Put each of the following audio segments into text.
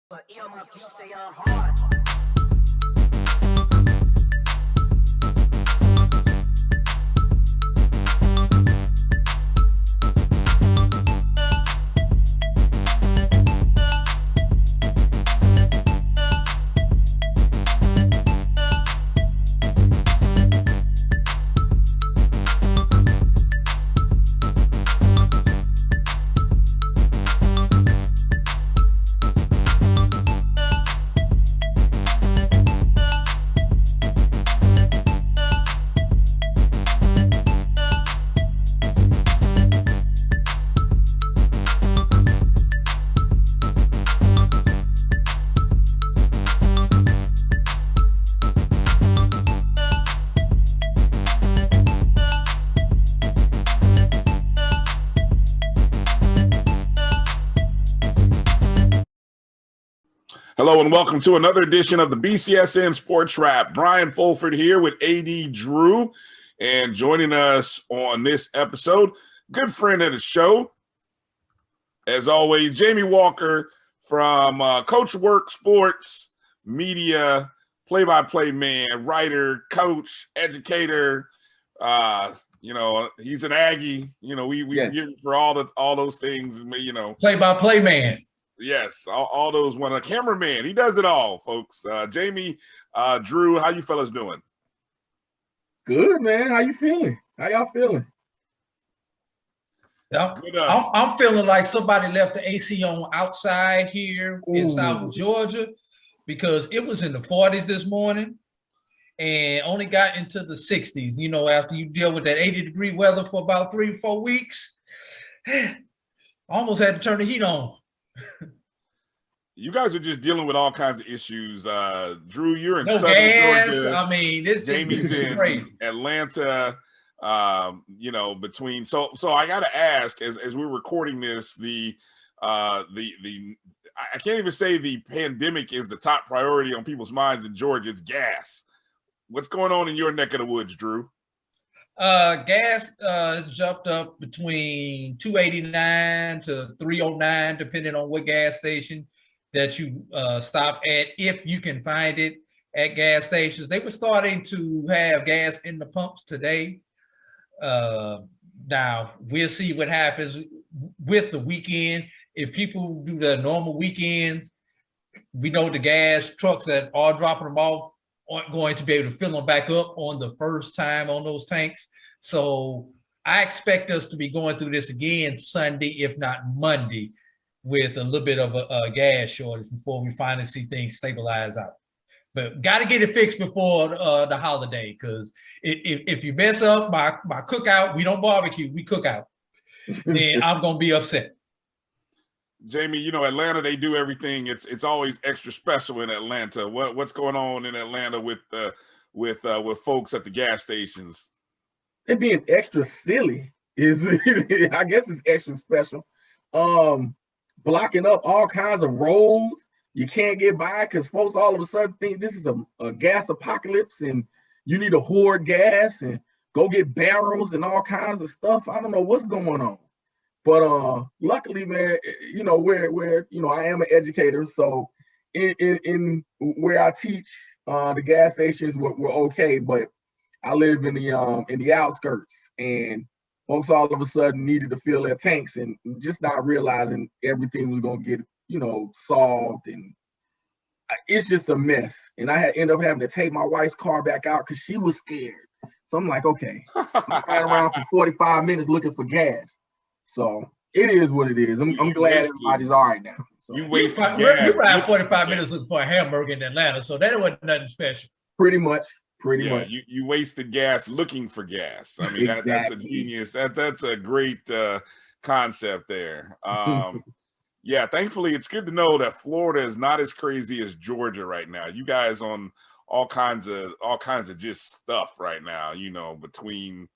But earmuff, you stay on hard. Hello and welcome to another edition of the BCSN Sports Wrap. Brian Fulford here with AD Drew, and joining us on this episode, good friend of the show, as always, Jamie Walker from Coach Work Sports Media, play-by-play man, writer, coach, educator. He's an Aggie. We give for all those things. Play-by-play man. Yes, all those one. A cameraman, he does it all, folks. Jamie, Drew, how you fellas doing? Good, man. How you feeling? How y'all feeling? I'm feeling like somebody left the AC on outside here in South Georgia because it was in the 40s this morning and only got into the 60s. After you deal with that 80-degree weather for about 3 or 4 weeks, almost had to turn the heat on. You guys are just dealing with all kinds of issues. Drew, you're in Southern Georgia. I mean, Jamie's in crazy. Atlanta. Between so I got to ask, as we're recording this, I can't even say the pandemic is the top priority on people's minds in Georgia. It's gas. What's going on in your neck of the woods, Drew? Gas jumped up between $2.89 to $3.09, depending on what gas station that you stop at, if you can find it at gas stations. They were starting to have gas in the pumps today. Now we'll see what happens with the weekend. If people do the normal weekends, we know the gas trucks that are dropping them off aren't going to be able to fill them back up on the first time on those tanks. So I expect us to be going through this again Sunday, if not Monday, with a little bit of a gas shortage before we finally see things stabilize out. But got to get it fixed before the holiday, because if you mess up my cookout, we don't barbecue, we cook out, then I'm going to be upset. Jamie, Atlanta, they do everything. It's always extra special in Atlanta. What's going on in Atlanta with folks at the gas stations? It being extra silly is, I guess it's extra special. Blocking up all kinds of roads. You can't get by because folks all of a sudden think this is a gas apocalypse and you need to hoard gas and go get barrels and all kinds of stuff. I don't know what's going on. But luckily, man, where I am an educator, so in where I teach, the gas stations were okay, but I live in the outskirts, and folks all of a sudden needed to fill their tanks and just not realizing everything was gonna get solved, and it's just a mess. And I ended up having to take my wife's car back out because she was scared. So I'm like, okay, I'm riding around for 45 minutes looking for gas. So it is what it is. I'm glad everybody's all right now. So. You ride 45 minutes looking for a hamburger in Atlanta, so that wasn't nothing special. Pretty much. You wasted gas looking for gas. I mean, exactly. That's a genius. That's a great concept there. Thankfully, it's good to know that Florida is not as crazy as Georgia right now. You guys on all kinds of just stuff right now. Between.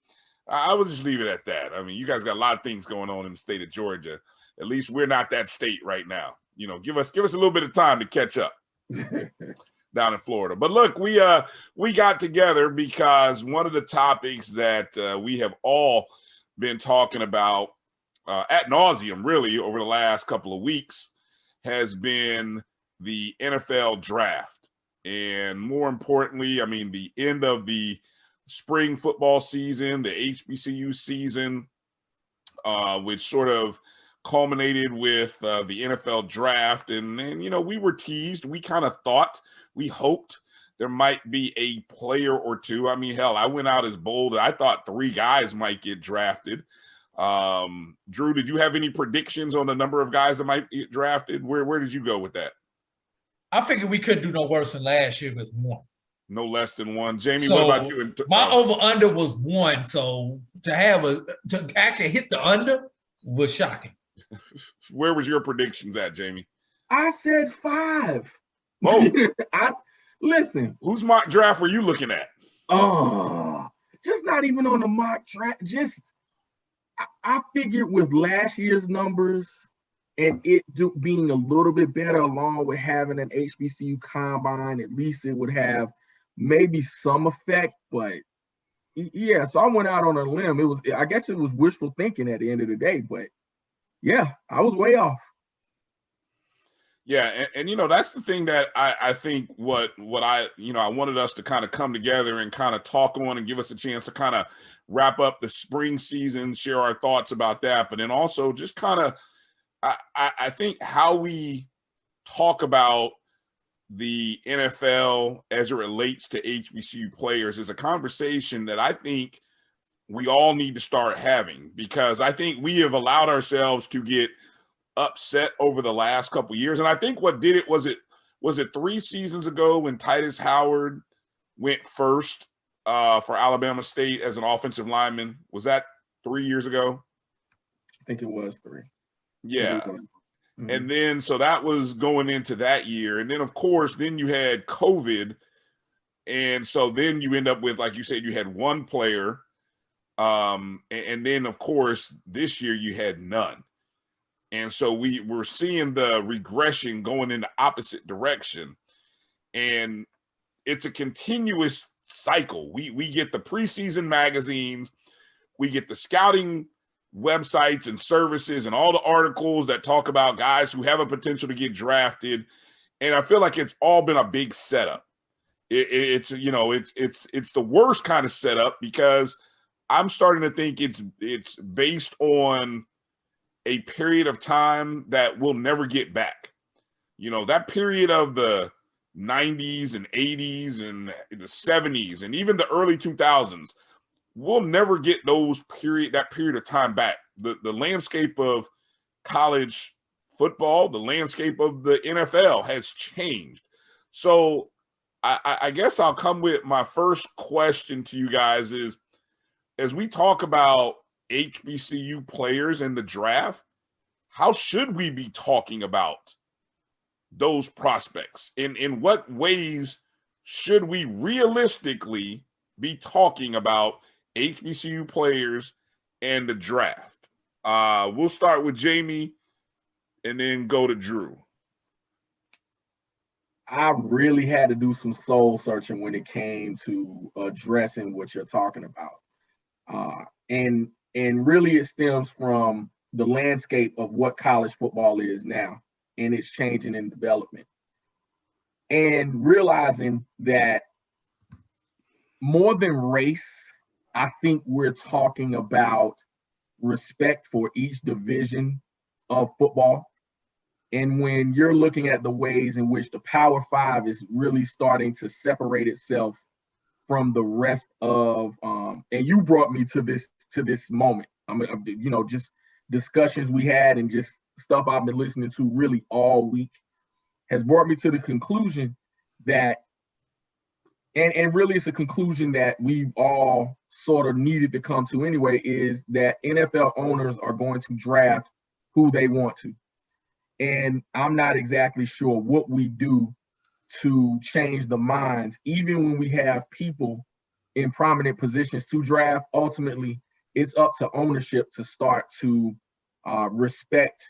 I would just leave it at that. I mean, you guys got a lot of things going on in the state of Georgia. At least we're not that state right now. Give us a little bit of time to catch up down in Florida. But look, we got together because one of the topics that we have all been talking about ad nauseum, really, over the last couple of weeks has been the NFL draft. And more importantly, I mean, the end of the spring football season, the HBCU season, which sort of culminated with the NFL draft. And then, we were teased. We kind of thought, we hoped there might be a player or two. I mean, hell, I went out as bold. I thought 3 guys might get drafted. Drew, did you have any predictions on the number of guys that might get drafted? Where did you go with that? I figured we couldn't do no worse than last year with 1. No less than 1. Jamie, So, what about you? My over-under was 1. So to actually hit the under was shocking. Where was your predictions at, Jamie? I said 5. Oh, Listen. Whose mock draft were you looking at? Oh, just not even on the mock draft. I figured with last year's numbers and it being a little bit better, along with having an HBCU combine, at least it would have maybe some effect. But yeah, so I went out on a limb. I guess it was wishful thinking at the end of the day. But yeah, I was way off. Yeah, and that's the thing that I think what I wanted us to kind of come together and kind of talk on and give us a chance to kind of wrap up the spring season, share our thoughts about that, but then also just kind of I think how we talk about the NFL as it relates to HBCU players is a conversation that I think we all need to start having, because I think we have allowed ourselves to get upset over the last couple of years. And I think what did it was it 3 seasons ago when Titus Howard went first for Alabama State as an offensive lineman? Was that 3 years ago? I think it was 3. Yeah. Mm-hmm. And then, so that was going into that year. And then, of course, then you had COVID. And so then you end up with, like you said, you had 1 player. And then, of course, this year you had none. And so we were seeing the regression going in the opposite direction. And it's a continuous cycle. We get the preseason magazines, we get the scouting websites and services and all the articles that talk about guys who have a potential to get drafted. And I feel like it's all been a big setup. It's the worst kind of setup, because I'm starting to think it's based on a period of time that we'll never get back. That period of the 90s and 80s and the 70s and even the early 2000s, we'll never get that period of time back. The landscape of college football, the landscape of the NFL has changed. So I guess I'll come with my first question to you guys is, as we talk about HBCU players in the draft, how should we be talking about those prospects? In what ways should we realistically be talking about HBCU players and the draft? We'll start with Jamie and then go to Drew. I really had to do some soul searching when it came to addressing what you're talking about. And really it stems from the landscape of what college football is now and its changing in development. And realizing that more than race, I think we're talking about respect for each division of football. And when you're looking at the ways in which the Power 5 is really starting to separate itself from the rest of, and you brought me to this moment. Just discussions we had and just stuff I've been listening to really all week has brought me to the conclusion that, and really it's a conclusion that we've all sort of needed to come to anyway, is that NFL owners are going to draft who they want to. And I'm not exactly sure what we do to change the minds, even when we have people in prominent positions to draft. Ultimately, it's up to ownership to start to respect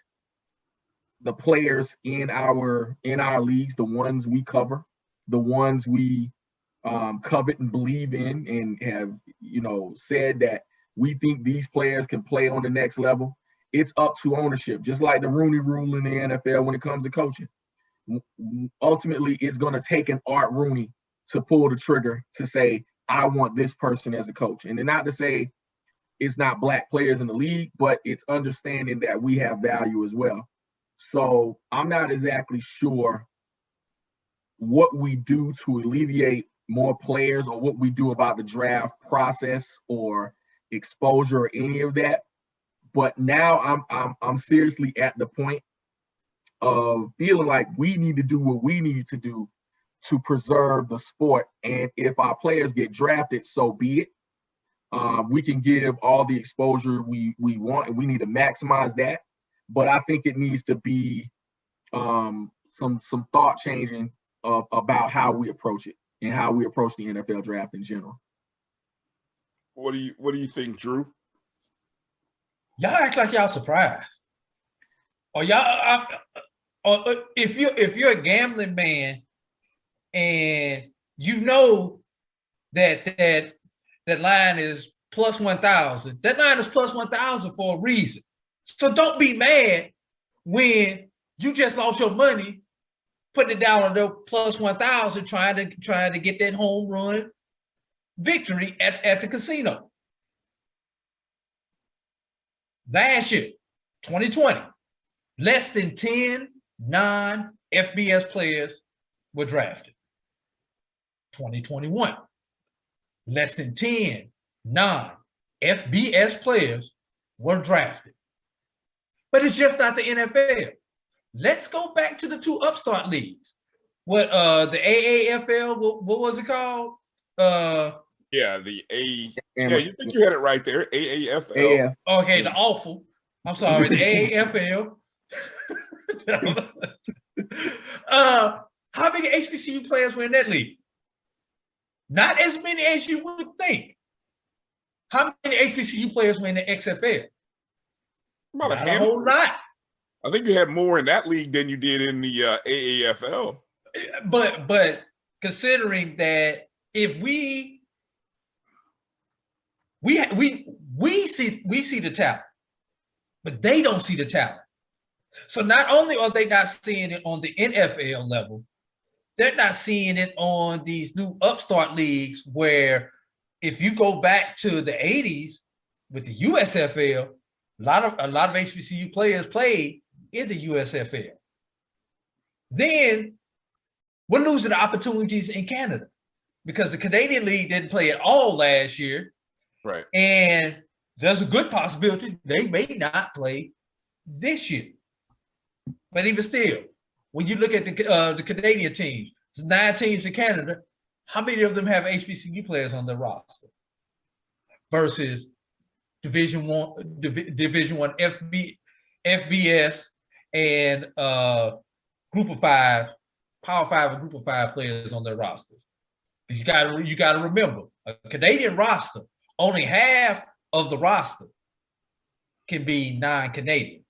the players in our leagues, the ones we cover, the ones we covet and believe in, and have said that we think these players can play on the next level. It's up to ownership, just like the Rooney Rule in the NFL when it comes to coaching. ultimately it's going to take an Art Rooney to pull the trigger to say, I want this person as a coach. And then not to say it's not black players in the league, but it's understanding that we have value as well. So I'm not exactly sure what we do to alleviate more players or what we do about the draft process or exposure or any of that. But now I'm seriously at the point of feeling like we need to do what we need to do to preserve the sport. And if our players get drafted, so be it. We can give all the exposure we want, and we need to maximize that. But I think it needs to be some thought changing about how we approach it and how we approach the NFL draft in general. What do you think, Drew? Y'all act like y'all surprised. Or y'all, or if you're a gambling man and you know that line is plus 1,000, that line is plus 1,000 for a reason. So don't be mad when you just lost your money putting it down on the plus 1,000, trying to get that home run victory at the casino. Last year, 2020, less than 10 non-FBS players were drafted. 2021, less than 10 non-FBS players were drafted. But it's just not the NFL. Let's go back to the two upstart leagues. What the AAFL, what was it called? Yeah, the A. Yeah, you think you had it right there. AAFL. AF. Okay, the awful. I'm sorry, the AAFL. How many HBCU players were in that league? Not as many as you would think. How many HBCU players were in the XFL? About Not a whole lot. I think you had more in that league than you did in the AAFL. But considering that if we see the talent, but they don't see the talent. So not only are they not seeing it on the NFL level, they're not seeing it on these new upstart leagues where if you go back to the 80s with the USFL, a lot of HBCU players played in the USFL. Then we're losing the opportunities in Canada because the Canadian League didn't play at all last year. Right. And there's a good possibility they may not play this year. But even still, when you look at the Canadian teams, it's 9 teams in Canada. How many of them have HBCU players on their roster versus Division One FBS and Group of 5, Power 5 and Group of 5 players on their rosters? You got to remember, a Canadian roster, only half of the roster can be non-Canadian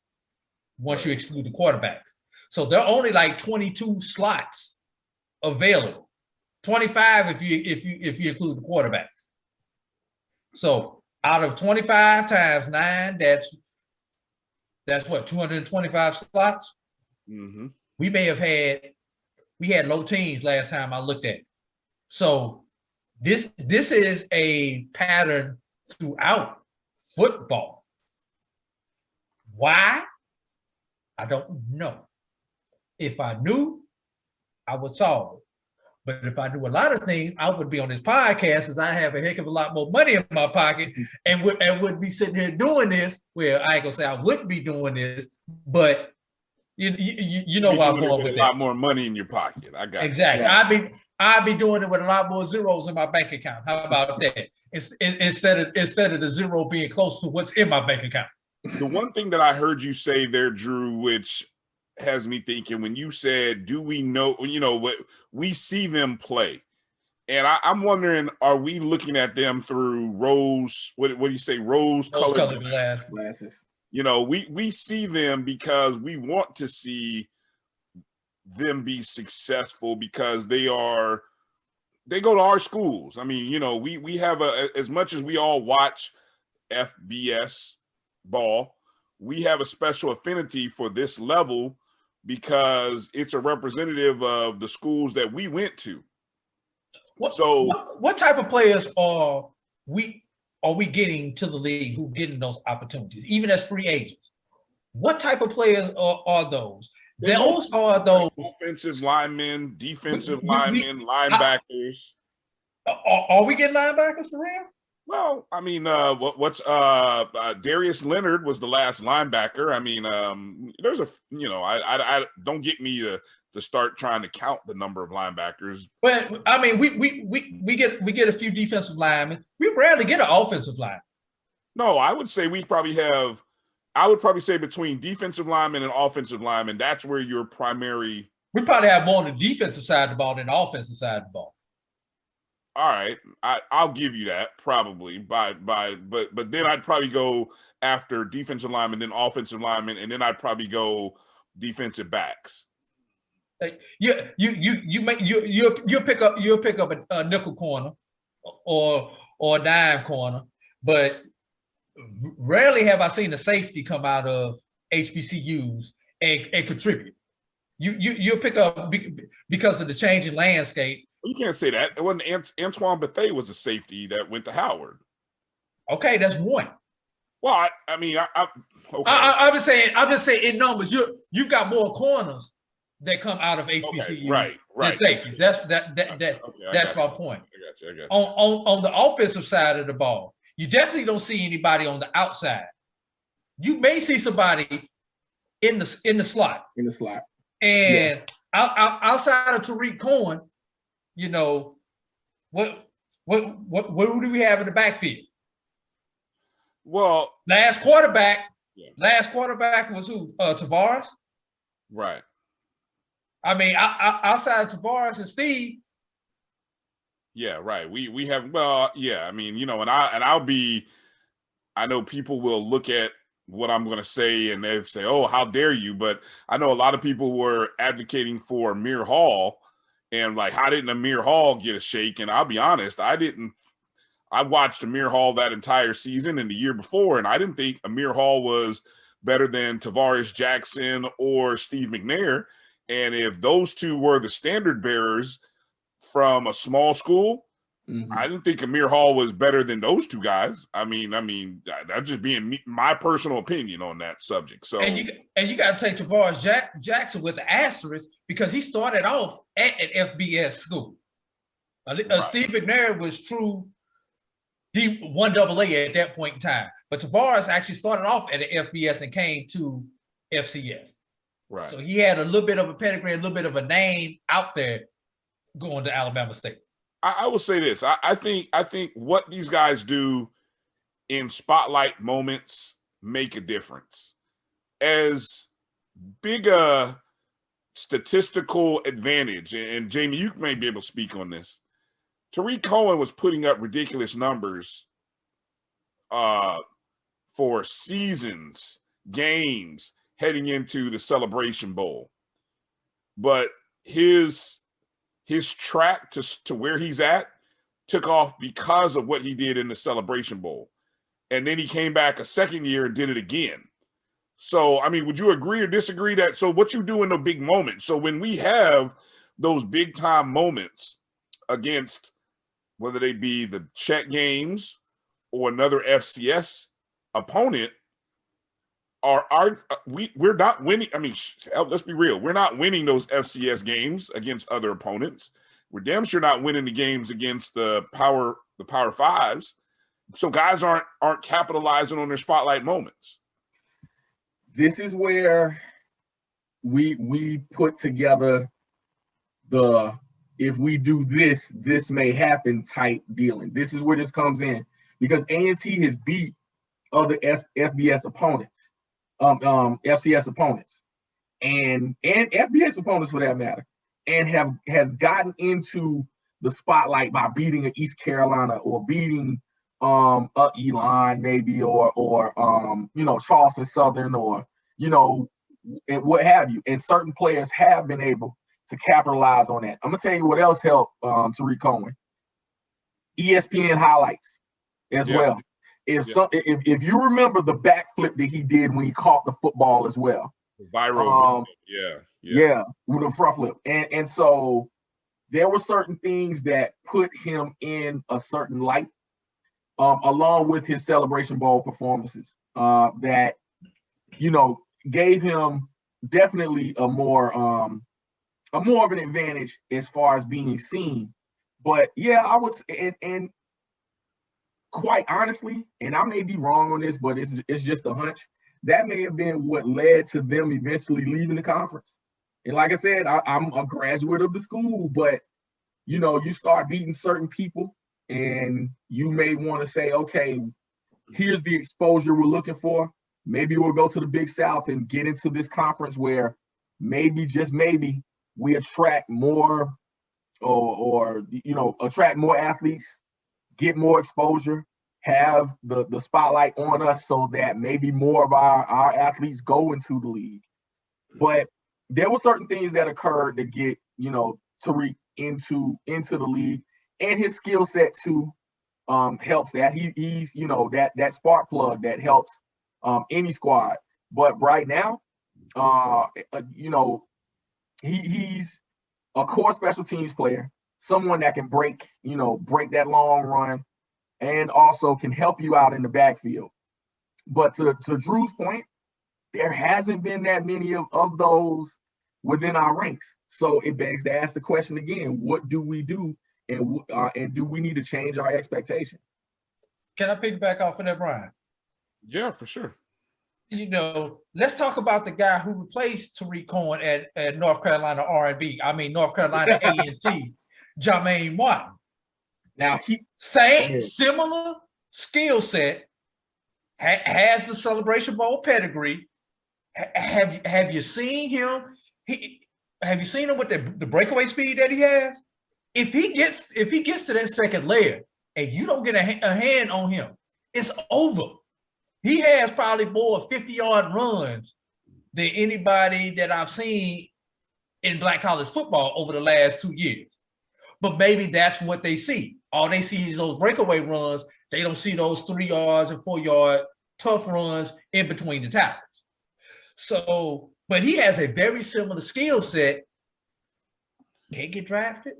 once you exclude the quarterbacks. So there are only like 22 slots available, 25 if you include the quarterbacks. So out of 25 times 9, that's what, 225 slots. Mm-hmm. We had low teens last time I looked at it. So this is a pattern throughout football. Why? I don't know. If I knew, I would solve it. But if I knew a lot of things, I would be on this podcast as I have a heck of a lot more money in my pocket and would be sitting here doing this. Well, I ain't gonna say I wouldn't be doing this, but you know where I'm going with a lot more money in your pocket. I got exactly. Yeah. I'd be doing it with a lot more zeros in my bank account. How about that? Instead of the zero being close to what's in my bank account. The one thing that I heard you say there, Drew, which has me thinking when you said, do we know, what we see them play? And I'm wondering, are we looking at them through what do you say, rose-colored glasses? We see them because we want to see them be successful because they go to our schools. I mean, we have as much as we all watch FBS ball, we have a special affinity for this level because it's a representative of the schools that we went to. What type of players are we getting to the league who getting those opportunities, even as free agents? What type of players are those? Those are those offensive linemen, defensive linemen, linebackers. Are we getting linebackers for real? Well, I mean, Darius Leonard was the last linebacker. I mean, there's I don't get me to start trying to count the number of linebackers. But I mean, we get a few defensive linemen. We rarely get an offensive line. No, I would say we probably have. I would probably say between defensive linemen and offensive linemen, that's where your primary. We probably have more on the defensive side of the ball than the offensive side of the ball. All right, I'll give you that probably but then I'd probably go after defensive linemen, then offensive linemen, and then I'd probably go defensive backs. You'll pick up a nickel corner or a dime corner, but rarely have I seen a safety come out of HBCUs and contribute. You'll pick up because of the changing landscape. You can't say that. It wasn't Antoine Bethea was a safety that went to Howard. Okay, that's one. Well, okay. I'm just saying in numbers, you've got more corners that come out of HBCU right. than safeties. That's my point. I got you. On the offensive side of the ball, you definitely don't see anybody on the outside. You may see somebody in the slot. In the slot. And outside of Tariq Cohen, what do we have in the backfield? Well, last quarterback was who? Tavares? Right. I mean, outside of Tavares and Steve. Yeah, right. We have I mean, I know people will look at what I'm going to say and they say, "Oh, how dare you?" But I know a lot of people were advocating for Amir Hall. And like, how didn't Amir Hall get a shake? And I'll be honest, I didn't. I watched Amir Hall that entire season and the year before, and I didn't think Amir Hall was better than Tavares Jackson or Steve McNair. And if those two were the standard bearers from a small school, I didn't think Amir Hall was better than those two guys. I mean, that's just being my personal opinion on that subject. So, and you got to take Tavares Jackson with the asterisk because he started off at an FBS school. Right. Steve McNair was true D1AA at that point in time, but Tavares actually started off at an FBS and came to FCS. Right. So he had a little bit of a pedigree, a little bit of a name out there going to Alabama State. I will say this. I think what these guys do in spotlight moments make a difference. As big a statistical advantage, and Jamie, you may be able to speak on this. Tariq Cohen was putting up ridiculous numbers for seasons, games heading into the Celebration Bowl. But his track to where he's at took off because of what he did in the Celebration Bowl. And then he came back a second year and did it again. So, I mean, would you agree or disagree that, so what you do in the big moments, so when we have those big time moments against, whether they be the Czech games or another FCS opponent, we're not winning. I mean, let's be real. We're not winning those FCS games against other opponents. We're damn sure not winning the games against the Power Fives. So guys aren't capitalizing on their spotlight moments. This is where we put together the if we do this, this may happen type dealing. This is where this comes in because A&T has beat other FBS opponents. FCS opponents and FBS opponents for that matter, and has gotten into the spotlight by beating an East Carolina or beating Elon maybe or Charleston Southern or and what have you. And certain players have been able to capitalize on that. I'm gonna tell you what else helped Tariq Cohen. ESPN highlights as well. If you remember the backflip that he did when he caught the football as well. Viral. Yeah, with a front flip. And so there were certain things that put him in a certain light, along with his Celebration Bowl performances, that, gave him definitely a more of an advantage as far as being seen. But yeah, I would, and quite honestly, and I may be wrong on this, but it's just a hunch. That may have been what led to them eventually leaving the conference. And like I said, I'm a graduate of the school, but you start beating certain people, and you may want to say, okay, here's the exposure we're looking for. Maybe we'll go to the Big South and get into this conference where maybe, just maybe, we attract more, or attract more athletes, get more exposure, have the spotlight on us, so that maybe more of our athletes go into the league. But there were certain things that occurred to get Tariq into the league, and his skill set too helps that. He's that spark plug that helps any squad. But right now, he's a core special teams player, someone that can break that long run, and also can help you out in the backfield. But to Drew's point, there hasn't been that many of those within our ranks. So it begs to ask the question again: what do we do, and do we need to change our expectation? Can I piggyback off of that, Bryan? Yeah, for sure. Let's talk about the guy who replaced Tariq Cohen at North Carolina North Carolina A&T, Jermaine Martin. Now Similar skill set, has the Celebration Bowl pedigree. Have you seen him? Have you seen him with the breakaway speed that he has? If he gets to that second layer and you don't get a hand on him, it's over. He has probably more 50-yard runs than anybody that I've seen in black college football over the last 2 years. But maybe that's what they see. All they see is those breakaway runs. They don't see those 3 yards and 4-yard tough runs in between the tackles. So, but he has a very similar skill set. Can't get drafted.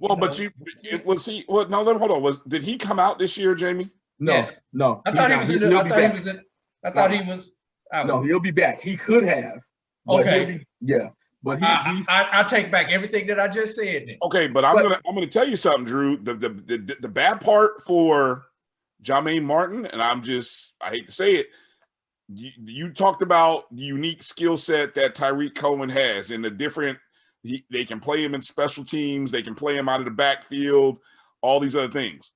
Well, but hold on. Did he come out this year, Jamie? No, yes. No. I thought he was out. No, he'll be back. He could have. Okay. But I take back everything that I just said. Then. Okay, but I'm gonna tell you something, Drew. The bad part for Jermaine Martin, and I hate to say it, you talked about the unique skill set that Tariq Cohen has, and the different. They can play him in special teams. They can play him out of the backfield. All these other things.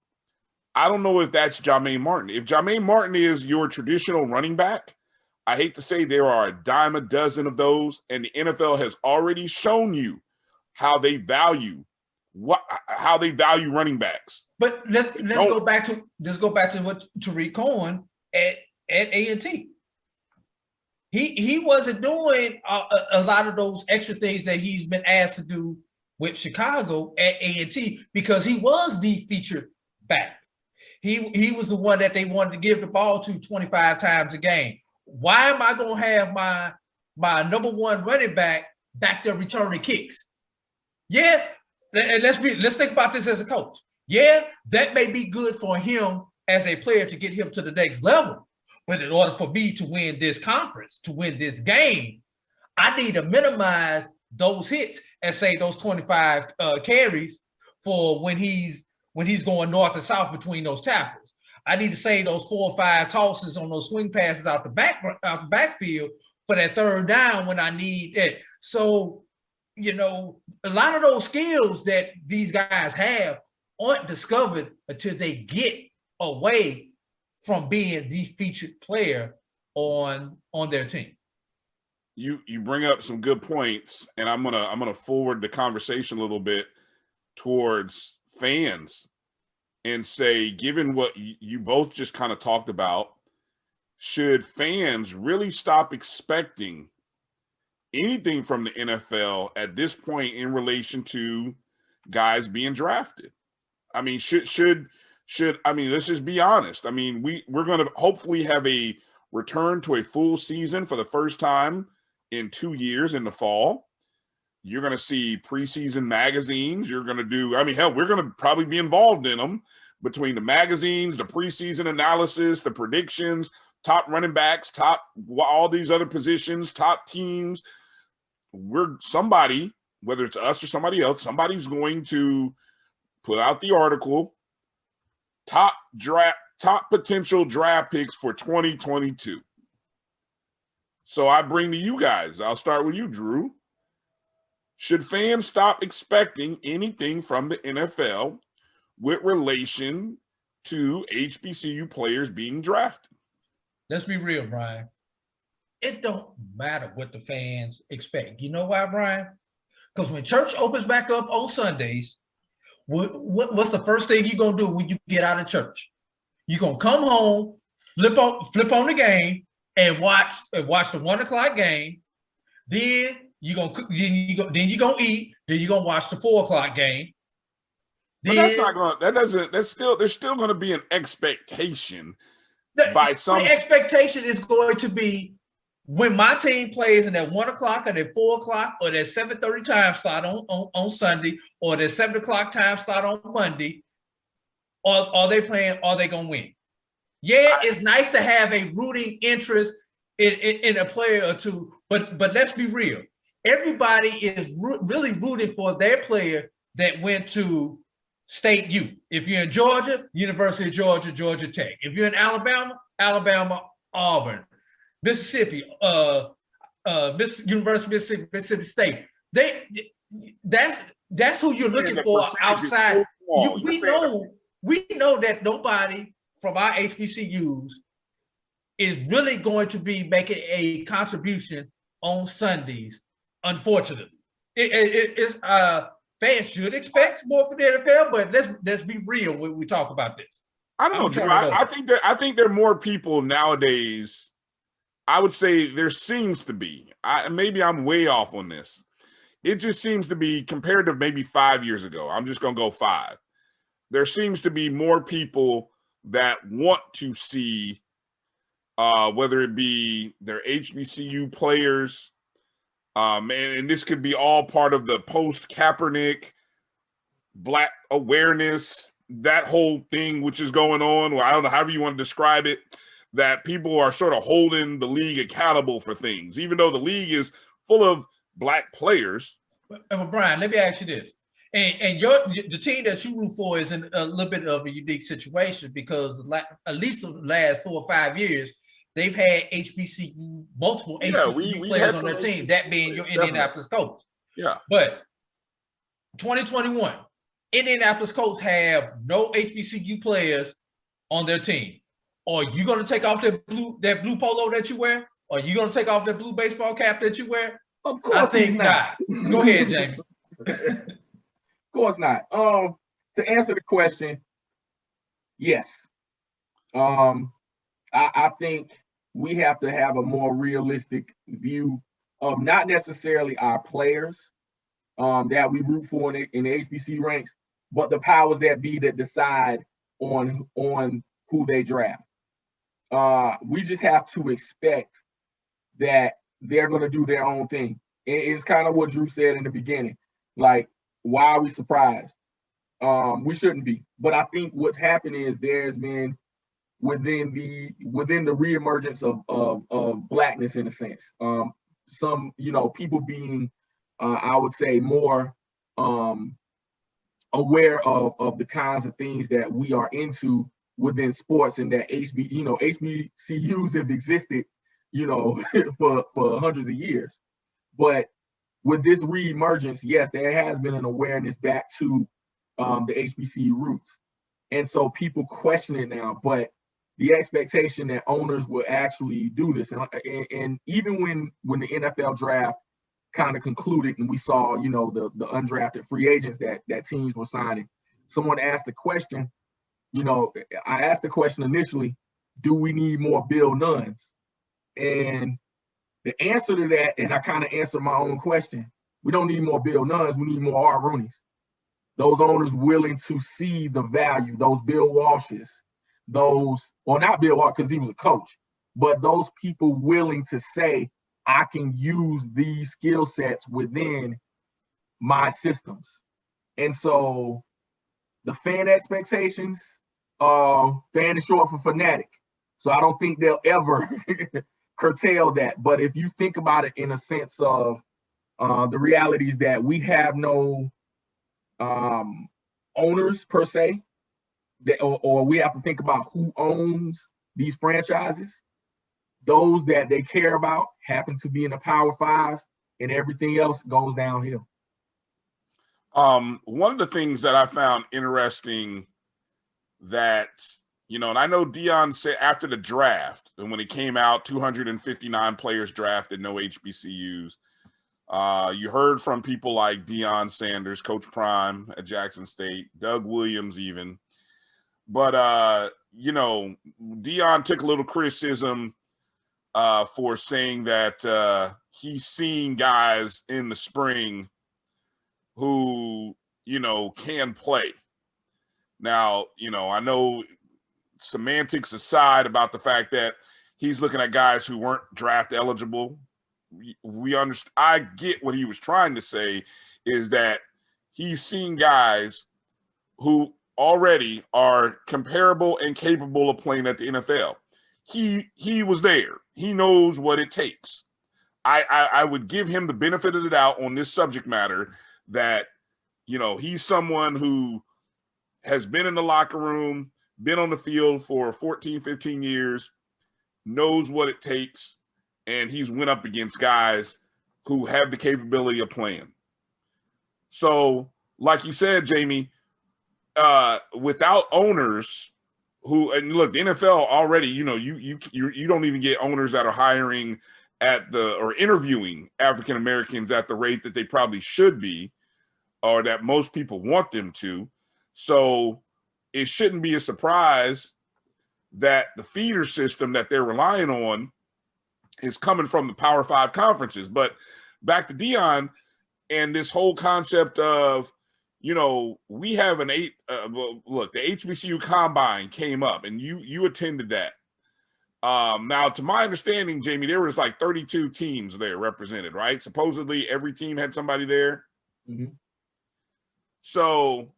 I don't know if that's Jermaine Martin. If Jermaine Martin is your traditional running back, I hate to say there are a dime a dozen of those, and the NFL has already shown you how they value running backs. But let's go back to what Tariq Cohen at A&T. He wasn't doing a lot of those extra things that he's been asked to do with Chicago at A&T, because he was the featured back. He was the one that they wanted to give the ball to 25 times a game. Why am I going to have my number one running back there returning kicks? Yeah, and let's think about this as a coach. Yeah, that may be good for him as a player to get him to the next level. But in order for me to win this conference, to win this game, I need to minimize those hits and say those 25 carries for when he's going north and south between those tackles. I need to save those 4 or 5 tosses on those swing passes out the backfield for that third down when I need it. So, a lot of those skills that these guys have aren't discovered until they get away from being the featured player on their team. You bring up some good points, and I'm gonna forward the conversation a little bit towards fans and say, given what you both just kind of talked about, should fans really stop expecting anything from the NFL at this point in relation to guys being drafted? I mean, let's just be honest. I mean, we're going to hopefully have a return to a full season for the first time in 2 years in the fall. You're going to see preseason magazines. You're going to do, I mean, hell, we're going to probably be involved in them between the magazines, the preseason analysis, the predictions, top running backs, top all these other positions, top teams. We're somebody, whether it's us or somebody else, somebody's going to put out the article, top potential draft picks for 2022. So I bring to you guys, I'll start with you, Drew. Should fans stop expecting anything from the NFL with relation to HBCU players being drafted? Let's be real, Brian. It don't matter what the fans expect. You know why, Brian? Because when church opens back up on Sundays, what's the first thing you're going to do when you get out of church? You're going to come home, flip on the game, and watch the 1 o'clock game. Then you're gonna cook, then you're gonna eat, then you're gonna watch the 4 o'clock game. But that's not gonna, there's still gonna be an expectation by some. The expectation is going to be when my team plays in that 1 o'clock or that 4 o'clock or that 7:30 time slot on Sunday or that 7 o'clock time slot on Monday. Are they playing? Are they gonna win? Yeah, it's nice to have a rooting interest in a player or two, but let's be real. Everybody is really rooting for their player that went to State U. If you're in Georgia, University of Georgia, Georgia Tech. If you're in Alabama, Auburn. Mississippi, University of Mississippi State. That's who you're looking for outside. We know that nobody from our HBCUs is really going to be making a contribution on Sundays. Unfortunately, fans should expect more from the NFL, but let's be real when we talk about this. I don't know, Drew. I think there are more people nowadays. I would say there seems to be. Maybe I'm way off on this. It just seems to be compared to maybe 5 years ago. I'm just gonna go 5. There seems to be more people that want to see, whether it be their HBCU players. And this could be all part of the post-Kaepernick Black awareness, that whole thing which is going on, or I don't know, however you want to describe it, that people are sort of holding the league accountable for things, even though the league is full of Black players. But Brian, let me ask you this. And the team that you root for is in a little bit of a unique situation because at least the last 4 or 5 years, they've had multiple HBCU players on their team, that being your Indianapolis Colts. Yeah. But 2021, Indianapolis Colts have no HBCU players on their team. Are you going to take off that blue polo that you wear? Are you going to take off that blue baseball cap that you wear? Of course I think not. Go ahead, Jamie. Of course not. To answer the question, yes. I think we have to have a more realistic view of not necessarily our players that we root for in the HBC ranks, but the powers that be that decide on who they draft. We just have to expect that they're going to do their own thing. It's kind of what Drew said in the beginning. Like, why are we surprised? We shouldn't be. But I think what's happened is there's been within the reemergence of Blackness in a sense. Some, people being, I would say, more aware of the kinds of things that we are into within sports, and that HBCUs have existed, for hundreds of years. But with this reemergence, yes, there has been an awareness back to the HBCU roots. And so people question it now, but the expectation that owners will actually do this. And even when the NFL draft kind of concluded and we saw, the undrafted free agents that teams were signing, someone asked the question, I asked the question initially, do we need more Bill Nunns? And the answer to that, and I kind of answered my own question, we don't need more Bill Nunns, we need more R. Rooneys. Those owners willing to see the value, those Bill Walshes, not Bill Walsh because he was a coach, but those people willing to say, I can use these skill sets within my systems. And so the fan expectations, fan is short for fanatic. So I don't think they'll ever curtail that. But if you think about it in a sense of the realities that we have no owners per se, or we have to think about who owns these franchises. Those that they care about happen to be in the Power Five, and everything else goes downhill. One of the things that I found interesting that, and I know Deion said after the draft, and when it came out, 259 players drafted, no HBCUs. You heard from people like Deion Sanders, Coach Prime at Jackson State, Doug Williams even. But, Deion took a little criticism for saying that he's seen guys in the spring who, can play. Now, I know semantics aside about the fact that he's looking at guys who weren't draft eligible. We understand. I get what he was trying to say is that he's seen guys who already are comparable and capable of playing at the NFL. He was there. He knows what it takes. I would give him the benefit of the doubt on this subject matter that, he's someone who has been in the locker room, been on the field for 14, 15 years, knows what it takes, and he's went up against guys who have the capability of playing. So, like you said, Jamie, without owners who, and look, the NFL already, you don't even get owners that are hiring or interviewing African Americans at the rate that they probably should be, or that most people want them to. So it shouldn't be a surprise that the feeder system that they're relying on is coming from the Power Five conferences. But back to Deion and this whole concept of, we have look, the HBCU Combine came up, and you attended that. Now, to my understanding, Jamie, there was like 32 teams there represented, right? Supposedly every team had somebody there. Mm-hmm. So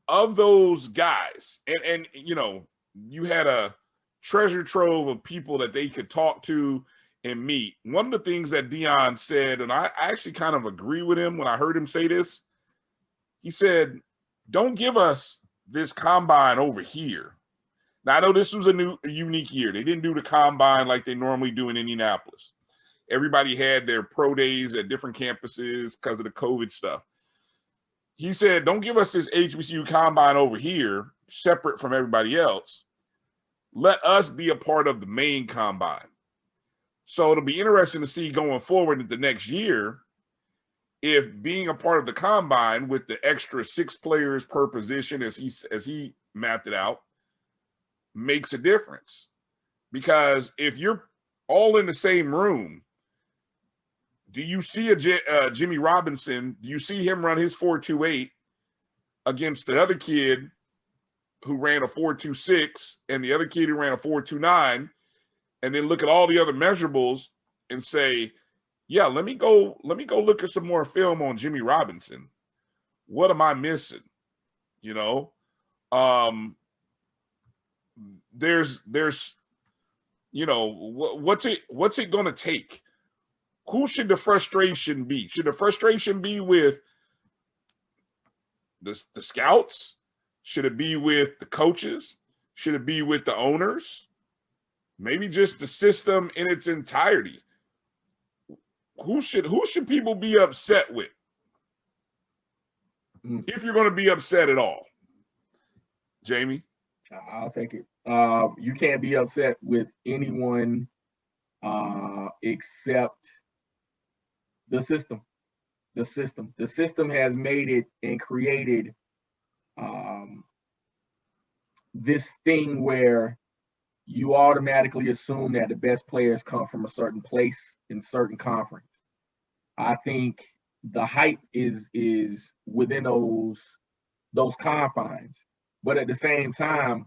of those guys, and you had a treasure trove of people that they could talk to and meet. One of the things that Deion said, and I actually kind of agree with him when I heard him say this, he said, don't give us this combine over here. Now, I know this was a unique year. They didn't do the combine like they normally do in Indianapolis. Everybody had their pro days at different campuses because of the COVID stuff. He said, don't give us this HBCU combine over here, separate from everybody else. Let us be a part of the main combine. So it'll be interesting to see going forward into next year if being a part of the combine with the extra 6 players per position as he mapped it out makes a difference. Because if you're all in the same room, do you see Jimmy Robinson? Do you see him run his 4.28 against the other kid who ran a 4.26 and the other kid who ran a 4.29, and then look at all the other measurables and say, yeah, let me go look at some more film on Jimmy Robinson. What am I missing? There's what's it going to take? Who should the frustration be? Should the frustration be with the scouts? Should it be with the coaches? Should it be with the owners? Maybe just the system in its entirety. Who should people be upset with? If you're going to be upset at all. Jamie? I'll take it. You can't be upset with anyone except the system. The system has made it and created this thing where you automatically assume that the best players come from a certain place in certain conference. I think the hype is within those confines, but at the same time,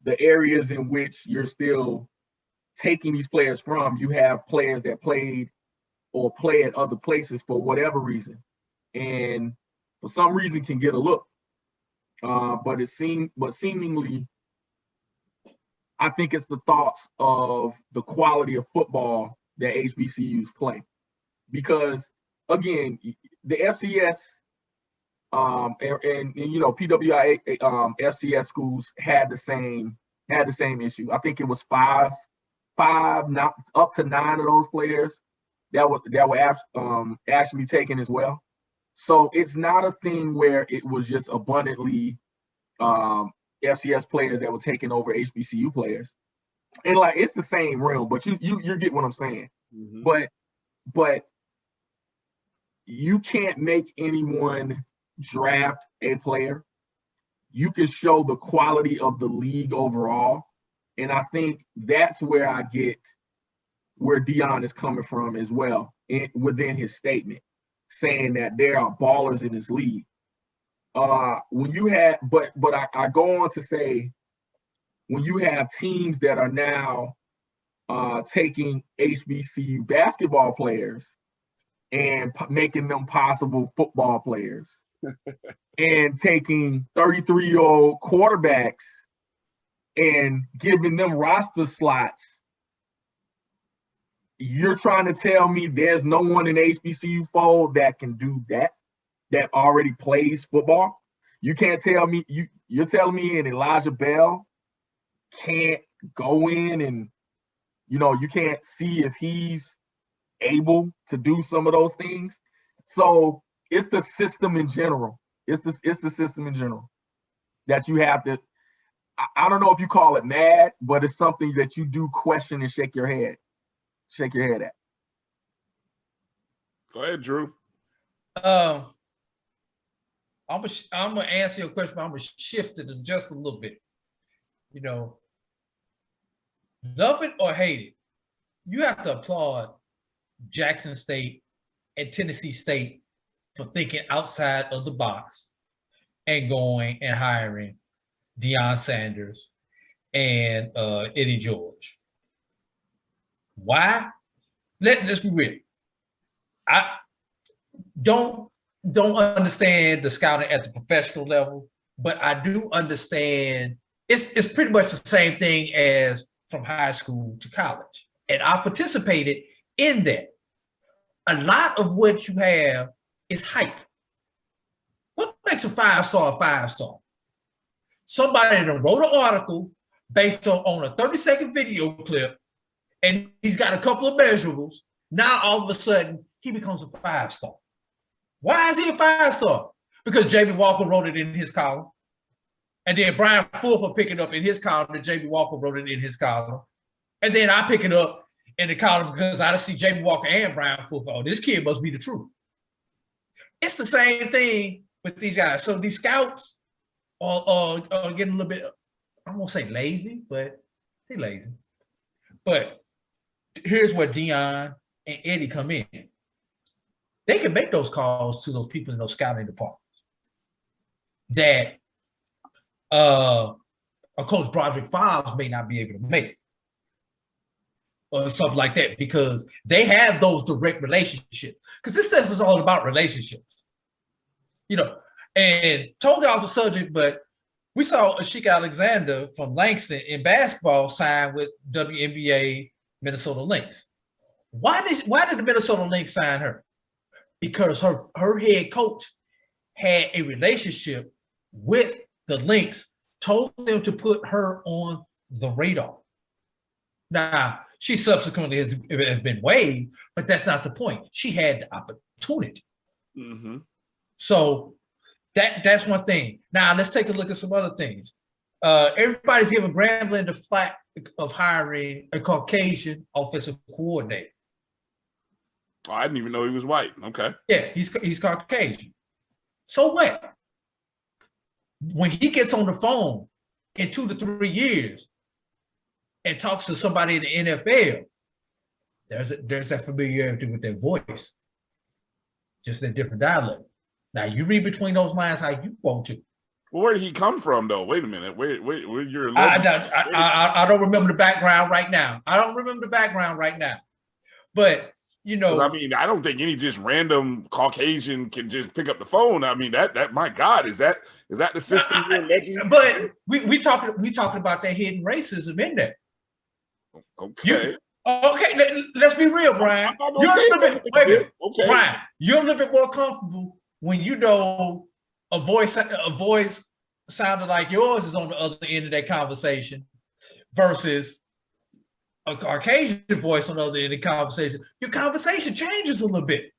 the areas in which you're still taking these players from, you have players that played or play at other places for whatever reason, and for some reason can get a look. But seemingly, I think it's the thoughts of the quality of football that HBCUs play, because again, the FCS and you know, PWI FCS schools had the same issue. I think it was five, not up to 9 of those players that were actually taken as well. So it's not a thing where it was just abundantly FCS players that were taking over HBCU players, and like it's the same realm. But you get what I'm saying. Mm-hmm. But you can't make anyone draft a player. You can show the quality of the league overall, and I think that's where I get where Deion is coming from as well, within his statement, saying that there are ballers in this league. When you have, but I go on to say, when you have teams that are now taking HBCU basketball players and making them possible football players, and taking 33-year-old quarterbacks and giving them roster slots, you're trying to tell me there's no one in HBCU fold that can do that already plays football? You can't tell me, you're telling me an Elijah Bell can't go in and, you know, you can't see if he's able to do some of those things. So it's the system in general. It's the system in general that you have to, I don't know if you call it mad, but it's something that you do question and shake your head at. Go ahead, Drew. I'm gonna answer your question, but I'm gonna shift it just a little bit. You know, love it or hate it, you have to applaud Jackson State and Tennessee State for thinking outside of the box and going and hiring Deion Sanders and Eddie George. Why? Let's be real. I don't understand the scouting at the professional level, but I do understand it's pretty much the same thing as from high school to college. And I participated in that. A lot of what you have is hype. What makes a 5-star a 5-star? Somebody that wrote an article based on a 30-second video clip, and he's got a couple of measurables. Now all of a sudden he becomes a 5-star. Why is he a 5-star? Because Jamie Walker wrote it in his column. And then Brian Fulfer picked it up in his column, and Jamie Walker wrote it in his column. And then I pick it up in the column because I see Jamie Walker and Brian Fulfer. Oh, this kid must be the truth. It's the same thing with these guys. So these scouts are getting a little bit, I won't say lazy, but they're lazy. But here's where Deion and Eddie come in. They can make those calls to those people in those scouting departments that a Coach Broderick Fobbs may not be able to make, or something like that, because they have those direct relationships. Because this stuff is all about relationships, you know. And totally off the subject, but we saw Ashika Alexander from Langston in basketball sign with WNBA Minnesota Lynx. Why did the Minnesota Lynx sign her? Because her head coach had a relationship with the Lynx, told them to put her on the radar. Now, she subsequently has been waived, but that's not the point. She had the opportunity. Mm-hmm. So that's one thing. Now, let's take a look at some other things. Everybody's giving Grambling the flack of hiring a Caucasian offensive coordinator. Oh, I didn't even know he was white. Okay. Yeah, he's Caucasian. So what? When he gets on the phone in 2 to 3 years and talks to somebody in the NFL, there's that familiarity with their voice, just a different dialect. Now you read between those lines how you want to. Well, where did he come from, though? Wait a minute. Where you're? I don't remember the background right now. But you know, I mean, I don't think any just random Caucasian can just pick up the phone. I mean, that my God, is that the system you're alleging? But we talking about that hidden racism in there. Okay. Let's be real, Brian. Brian, you're a little bit more comfortable when you know a voice sounded like yours is on the other end of that conversation versus a Caucasian voice on the other end of the conversation. Your conversation changes a little bit.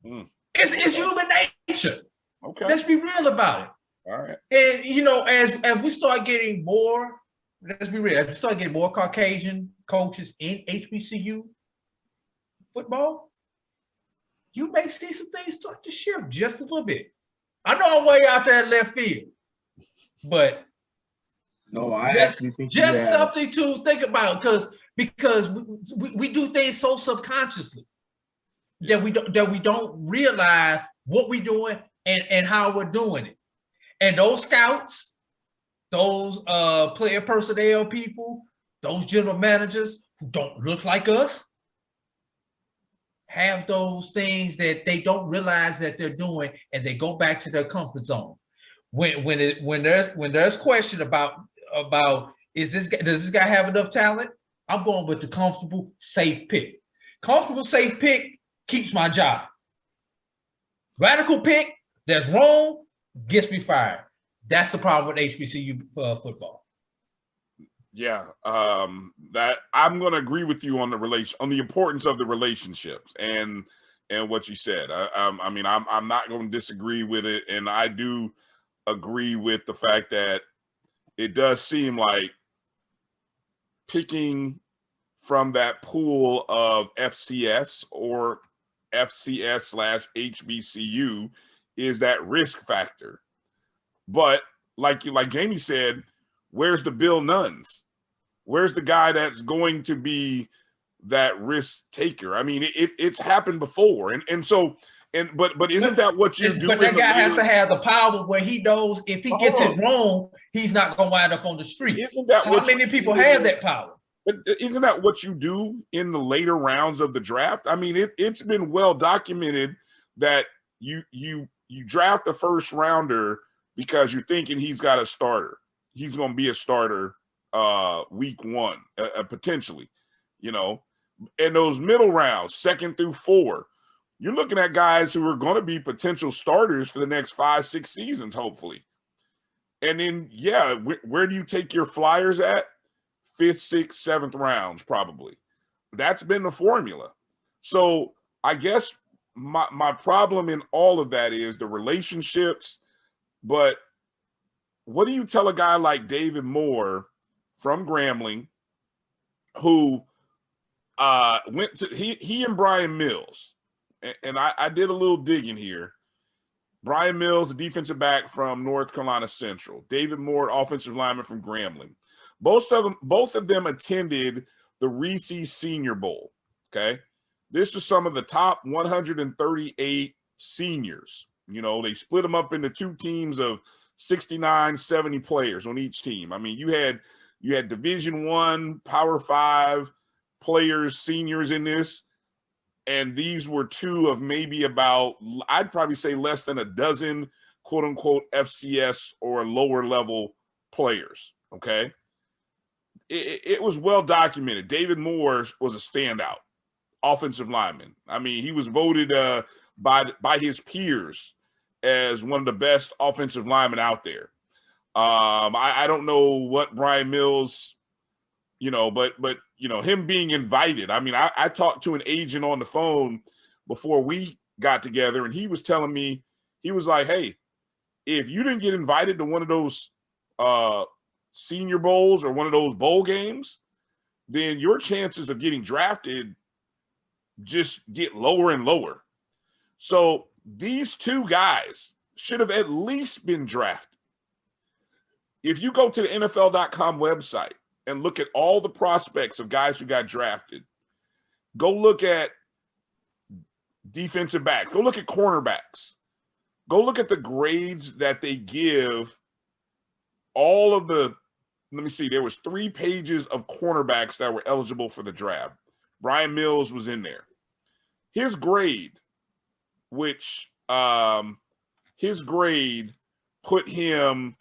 It's human nature. Okay. Let's be real about it. All right. And you know, as we start getting more, let's be real, as we start getting more Caucasian coaches in HBCU football, you may see some things start to shift just a little bit. I know I'm way out there in left field, but no, I actually think just something to think about because we do things so subconsciously that we don't realize what we're doing and how we're doing it. And those scouts, those player personnel people, those general managers who don't look like us, have those things that they don't realize that they're doing, and they go back to their comfort zone. When there's question about does this guy have enough talent? I'm going with the comfortable, safe pick. Comfortable, safe pick keeps my job. Radical pick that's wrong gets me fired. That's the problem with HBCU football. Yeah, that I'm going to agree with you on the importance of the relationships and what you said. I mean, I'm not going to disagree with it, and I do agree with the fact that it does seem like picking from that pool of FCS or FCS/HBCU is that risk factor. But like Jamie said, where's the Bill Nunns? Where's the guy that's going to be that risk taker? I mean, it's happened before, but isn't that what you do? But that guy has to have the power where he knows if he gets it wrong, he's not going to wind up on the street. Isn't that how many people have that power? But isn't that what you do in the later rounds of the draft? I mean, it's been well documented that you draft the first rounder because you're thinking he's got a starter. He's going to be a starter week one, potentially, you know. And those middle rounds, 2nd through 4, you're looking at guys who are going to be potential starters for the next 5-6 seasons, hopefully. And then, yeah, where do you take your flyers at? 5th, 6th, 7th rounds, probably. That's been the formula. So I guess my problem in all of that is the relationships. But what do you tell a guy like David Moore from Grambling, who went to he and Brian Mills, and I did a little digging here. Brian Mills, the defensive back from North Carolina Central. David Moore, offensive lineman from Grambling. Both of them attended the Reese Senior Bowl. Okay, this is some of the top 138 seniors. You know, they split them up into 2 teams of 69, 70 players on each team. I mean, you had Division I, Power 5 players, seniors in this, and these were 2 of maybe about, I'd probably say less than a dozen, quote unquote, FCS or lower level players. Okay. It was well documented. David Moore was a standout offensive lineman. I mean, he was voted by his peers as one of the best offensive linemen out there. I don't know what Brian Mills, you know, but you know, him being invited. I mean, I talked to an agent on the phone before we got together, and he was telling me, he was like, hey, if you didn't get invited to one of those Senior Bowls or one of those bowl games, then your chances of getting drafted just get lower and lower. So these 2 guys should have at least been drafted. If you go to the NFL.com website and look at all the prospects of guys who got drafted, go look at defensive backs, go look at cornerbacks, go look at the grades that they give all of the, let me see, there was 3 pages of cornerbacks that were eligible for the draft. Brian Mills was in there. His grade, which his grade put him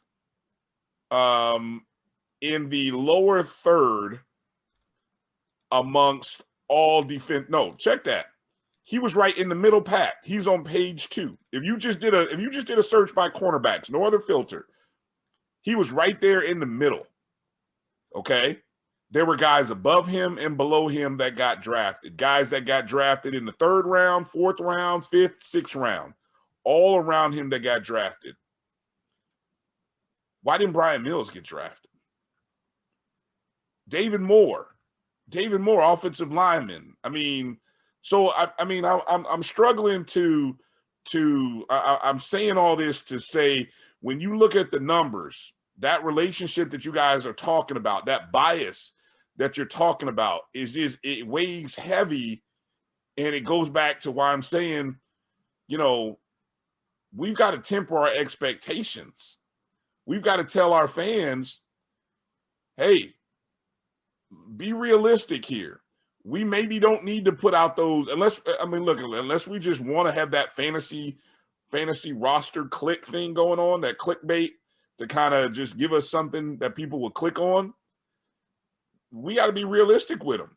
in the lower third amongst all defense. No, check that. He was right in the middle pack. He's on page 2. If you just did a search by cornerbacks, no other filter, he was right there in the middle. Okay. There were guys above him and below him that got drafted. Guys that got drafted in the 3rd round, 4th round, 5th, 6th round, all around him that got drafted. Why didn't Brian Mills get drafted? David Moore, offensive lineman. I mean, so I'm struggling I'm saying all this to say, when you look at the numbers, that relationship that you guys are talking about, that bias that you're talking about, is just, it weighs heavy. And it goes back to why I'm saying, we've got to temper our expectations. We've got to tell our fans, hey, be realistic here. We maybe don't need to put out those, unless we just want to have that fantasy roster click thing going on, that clickbait, to kind of just give us something that people will click on. We got to be realistic with them.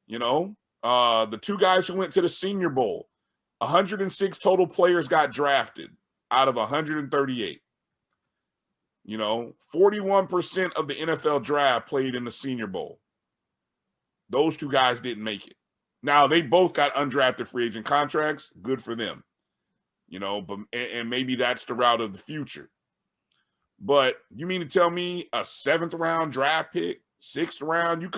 The 2 guys who went to the Senior Bowl, 106 total players got drafted out of 138. 41% of the NFL draft played in the Senior Bowl. Those 2 guys didn't make it. Now, they both got undrafted free agent contracts. Good for them. But maybe that's the route of the future. But you mean to tell me a 7th round draft pick, 6th round,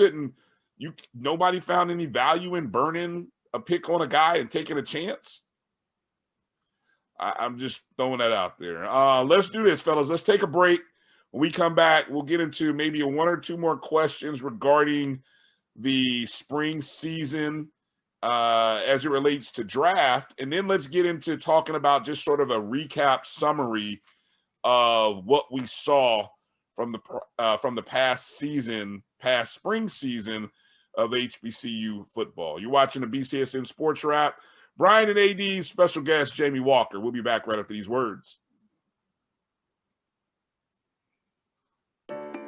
nobody found any value in burning a pick on a guy and taking a chance? I'm just throwing that out there. Let's do this, fellas. Let's take a break. When we come back, we'll get into maybe 1 or 2 more questions regarding the spring season as it relates to draft. And then let's get into talking about just sort of a recap summary of what we saw from the past spring season of HBCU football. You're watching the BCSN Sports Wrap. Bryan and AD, special guest Jamie Walker. We'll be back right after these words.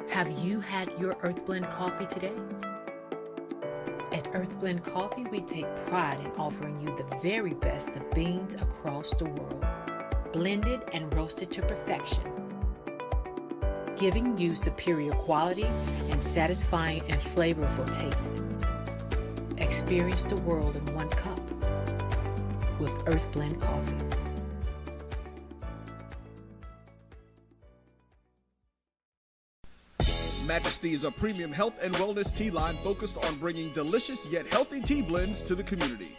Have you had your Earth Blend coffee today? At Earth Blend Coffee, we take pride in offering you the very best of beans across the world, blended and roasted to perfection, giving you superior quality and satisfying and flavorful taste. Experience the world in one cup with Earth Blend Coffee. Majesty is a premium health and wellness tea line focused on bringing delicious yet healthy tea blends to the community.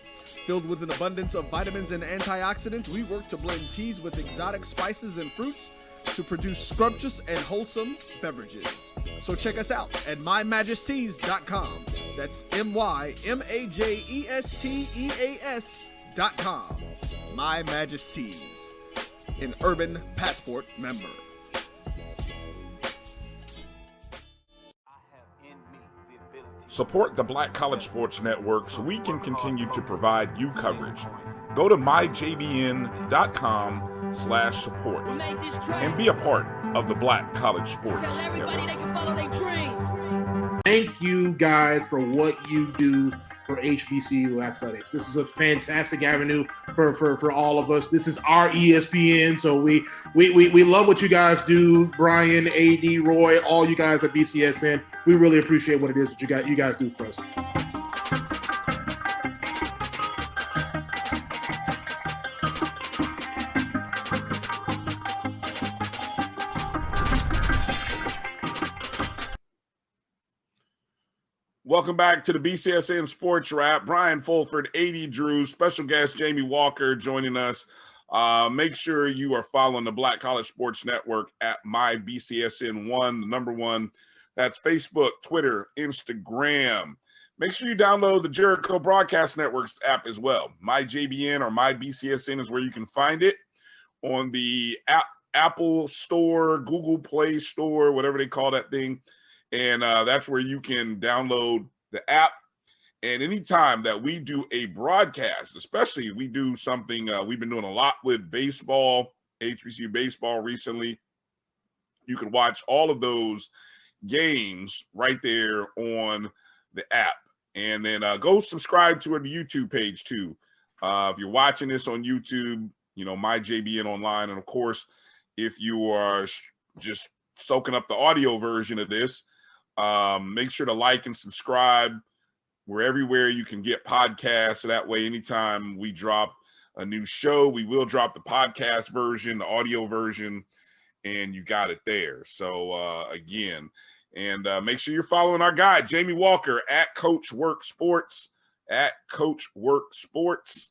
Filled with an abundance of vitamins and antioxidants, we work to blend teas with exotic spices and fruits to produce scrumptious and wholesome beverages. So check us out at mymajesties.com. That's MyMajesties.com. My Majesties, an Urban Passport member. Support the Black College Sports Network so we can continue to provide you coverage. Go to myjbn.com/support and be a part of the Black College Sports Network. Thank you guys for what you do for HBCU athletics. This is a fantastic avenue for all of us. This is our ESPN, so we love what you guys do. Bryan, AD, Roy, all you guys at BCSN. We really appreciate what it is that you guys do for us. Welcome back to the BCSN Sports Wrap. Brian Fulford, AD Drew, special guest Jamie Walker joining us. Make sure you are following the Black College Sports Network at MyBCSN1, the number 1. That's Facebook, Twitter, Instagram. Make sure you download the Jericho Broadcast Network's app as well. MyJBN or MyBCSN is where you can find it on the app Apple Store, Google Play Store, whatever they call that thing. And that's where you can download the app. And anytime that we do a broadcast, especially we do something, we've been doing a lot with baseball, HBCU baseball recently, you can watch all of those games right there on the app. And then go subscribe to our YouTube page too. If you're watching this on YouTube, my JBN Online. And of course, if you are just soaking up the audio version of this, make sure to like and subscribe. We're everywhere you can get podcasts. So that way, anytime we drop a new show, we will drop the podcast version, the audio version, and you got it there. So again, and make sure you're following our guy, Jamie Walker, at Coach Work Sports, at Coach Work Sports.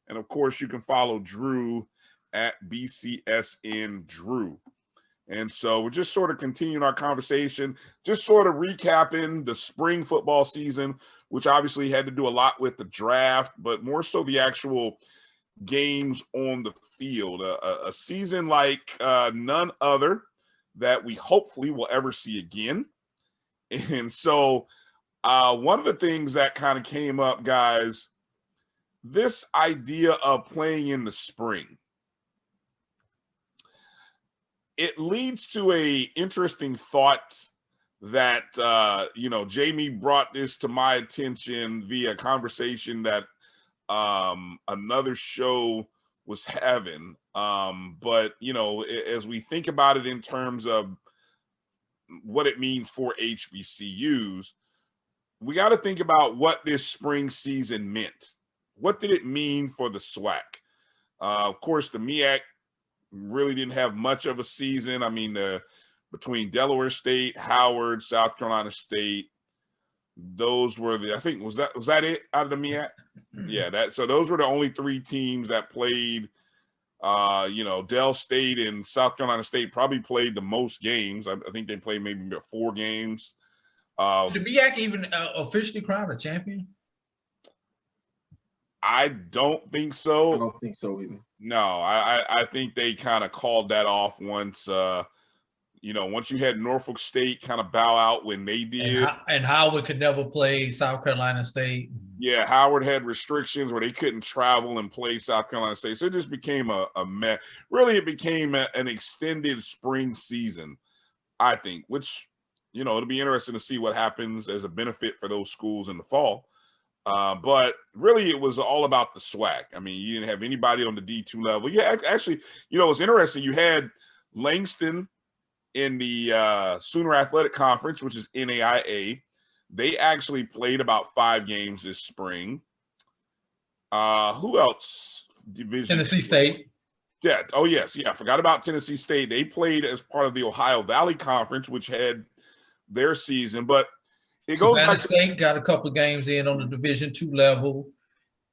And of course, you can follow Drew at BCSN Drew. And so we're just sort of continuing our conversation, just sort of recapping the spring football season, which obviously had to do a lot with the draft, but more so the actual games on the field. A season like none other that we hopefully will ever see again. And so one of the things that kind of came up, guys, this idea of playing in the spring, it leads to a interesting thought that, Jamie brought this to my attention via conversation that another show was having. But, as we think about it in terms of what it means for HBCUs, we got to think about what this spring season meant. What did it mean for the SWAC? Of course, the MEAC really didn't have much of a season. I mean, between Delaware State, Howard, South Carolina State, those were I think, was that it out of the MEAC? Yeah, so those were the only three teams that played. Del State and South Carolina State probably played the most games. I think they played maybe about 4 games. Did the MEAC even officially crown a champion? I don't think so. I don't think so either. No, I think they kind of called that off once, once you had Norfolk State kind of bow out when they did. And Howard could never play South Carolina State. Yeah, Howard had restrictions where they couldn't travel and play South Carolina State. So it just became a mess. Really, it became an extended spring season, I think, which, it'll be interesting to see what happens as a benefit for those schools in the fall. But really, it was all about the SWAC. I mean, you didn't have anybody on the D2 level. Yeah, actually, it's interesting. You had Langston in the Sooner Athletic Conference, which is NAIA. They actually played about 5 games this spring. Who else? Tennessee State. Yeah. Oh, yes. Yeah. I forgot about Tennessee State. They played as part of the Ohio Valley Conference, which had their season. But it goes Savannah back to State got a couple of games in on the Division II level.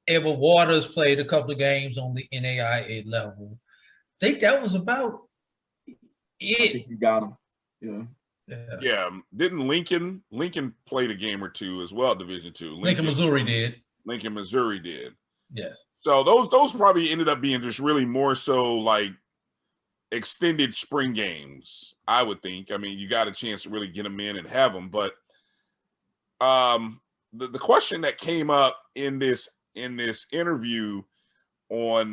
Edward Waters played a couple of games on the NAIA level. I think that was about I it. think you got them. Yeah. Yeah. Didn't Lincoln played a game or 2 as well, Division II. Lincoln, Missouri did. Lincoln, Missouri did. Yes. So those probably ended up being just really more so like extended spring games, I would think. I mean, you got a chance to really get them in and have them. But the question that came up in this interview on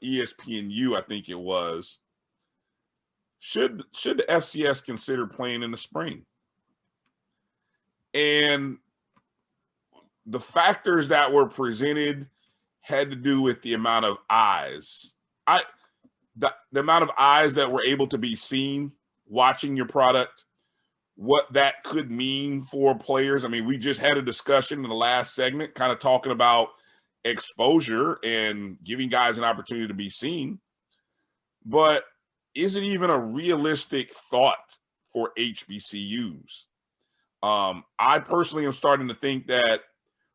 ESPNU, I think it was, should the FCS consider playing in the spring? And the factors that were presented had to do with the amount of eyes. The amount of eyes that were able to be seen watching your product, what that could mean for players. I mean, we just had a discussion in the last segment kind of talking about exposure and giving guys an opportunity to be seen. But is it even a realistic thought for HBCUs? I personally am starting to think that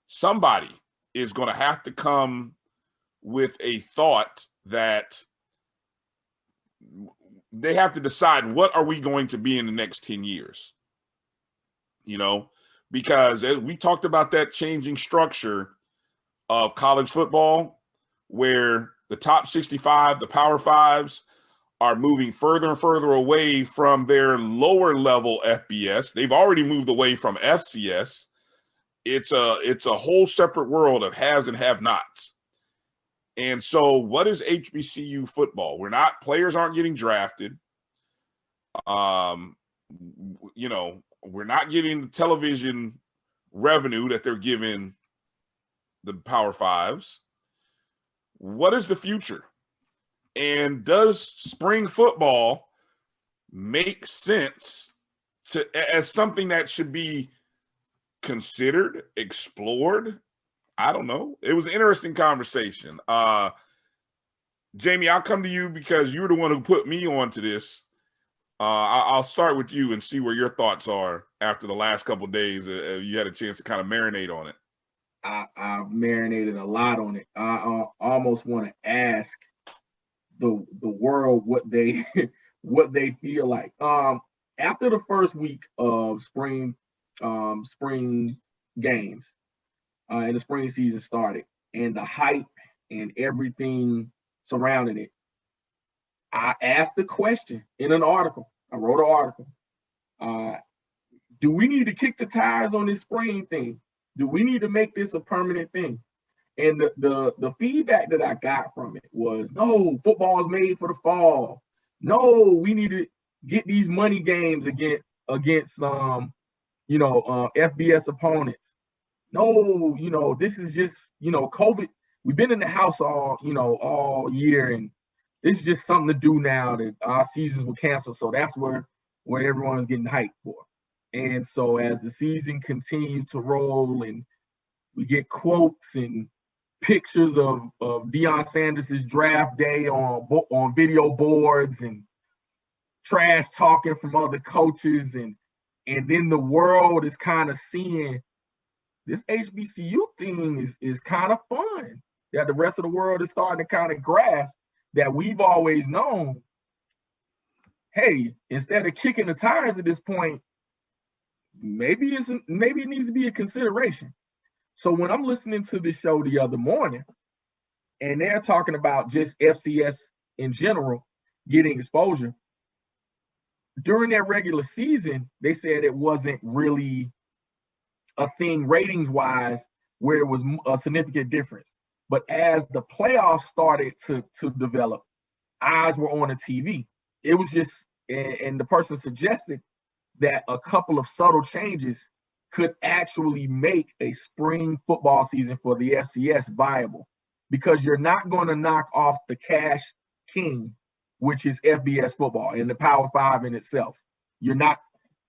somebody is going to have to come with a thought that they have to decide, what are we going to be in the next 10 years? Because as we talked about that changing structure of college football, where the top 65, the Power Fives, are moving further and further away from their lower level FBS. They've already moved away from FCS. It's a whole separate world of haves and have-nots. And so what is HBCU football? Players aren't getting drafted. You know, we're not getting the television revenue that they're giving the Power Fives. What is the future? And does spring football make sense as something that should be considered, explored? I don't know. It was an interesting conversation. Jamie, I'll come to you because you were the one who put me onto this. I'll start with you and see where your thoughts are after the last couple of days. You had a chance to kind of marinate on it. I've marinated a lot on it. I almost want to ask the world what they feel like. After the first week of spring games, and the spring season started, and the hype and everything surrounding it, I asked the question in an article. I wrote an article. Do we need to kick the tires on this spring thing? Do we need to make this a permanent thing? And the feedback that I got from it was, no, football is made for the fall. No, we need to get these money games against FBS opponents. No, this is just, COVID. We've been in the house all year, and this is just something to do now that our seasons were canceled. So that's where everyone is getting hyped for. And so as the season continued to roll and we get quotes and pictures of Deion Sanders' draft day on video boards and trash talking from other coaches, and then the world is kind of seeing this HBCU thing is kind of fun, that the rest of the world is starting to kind of grasp that we've always known, hey, instead of kicking the tires at this point, maybe it needs to be a consideration. So when I'm listening to this show the other morning, and they're talking about just FCS in general getting exposure, during their regular season, they said it wasn't really a thing ratings-wise where it was a significant difference. But as the playoffs started to develop, eyes were on the TV. It was just, and the person suggested that a couple of subtle changes could actually make a spring football season for the FCS viable, because you're not going to knock off the cash king, which is FBS football and the Power Five in itself. You're not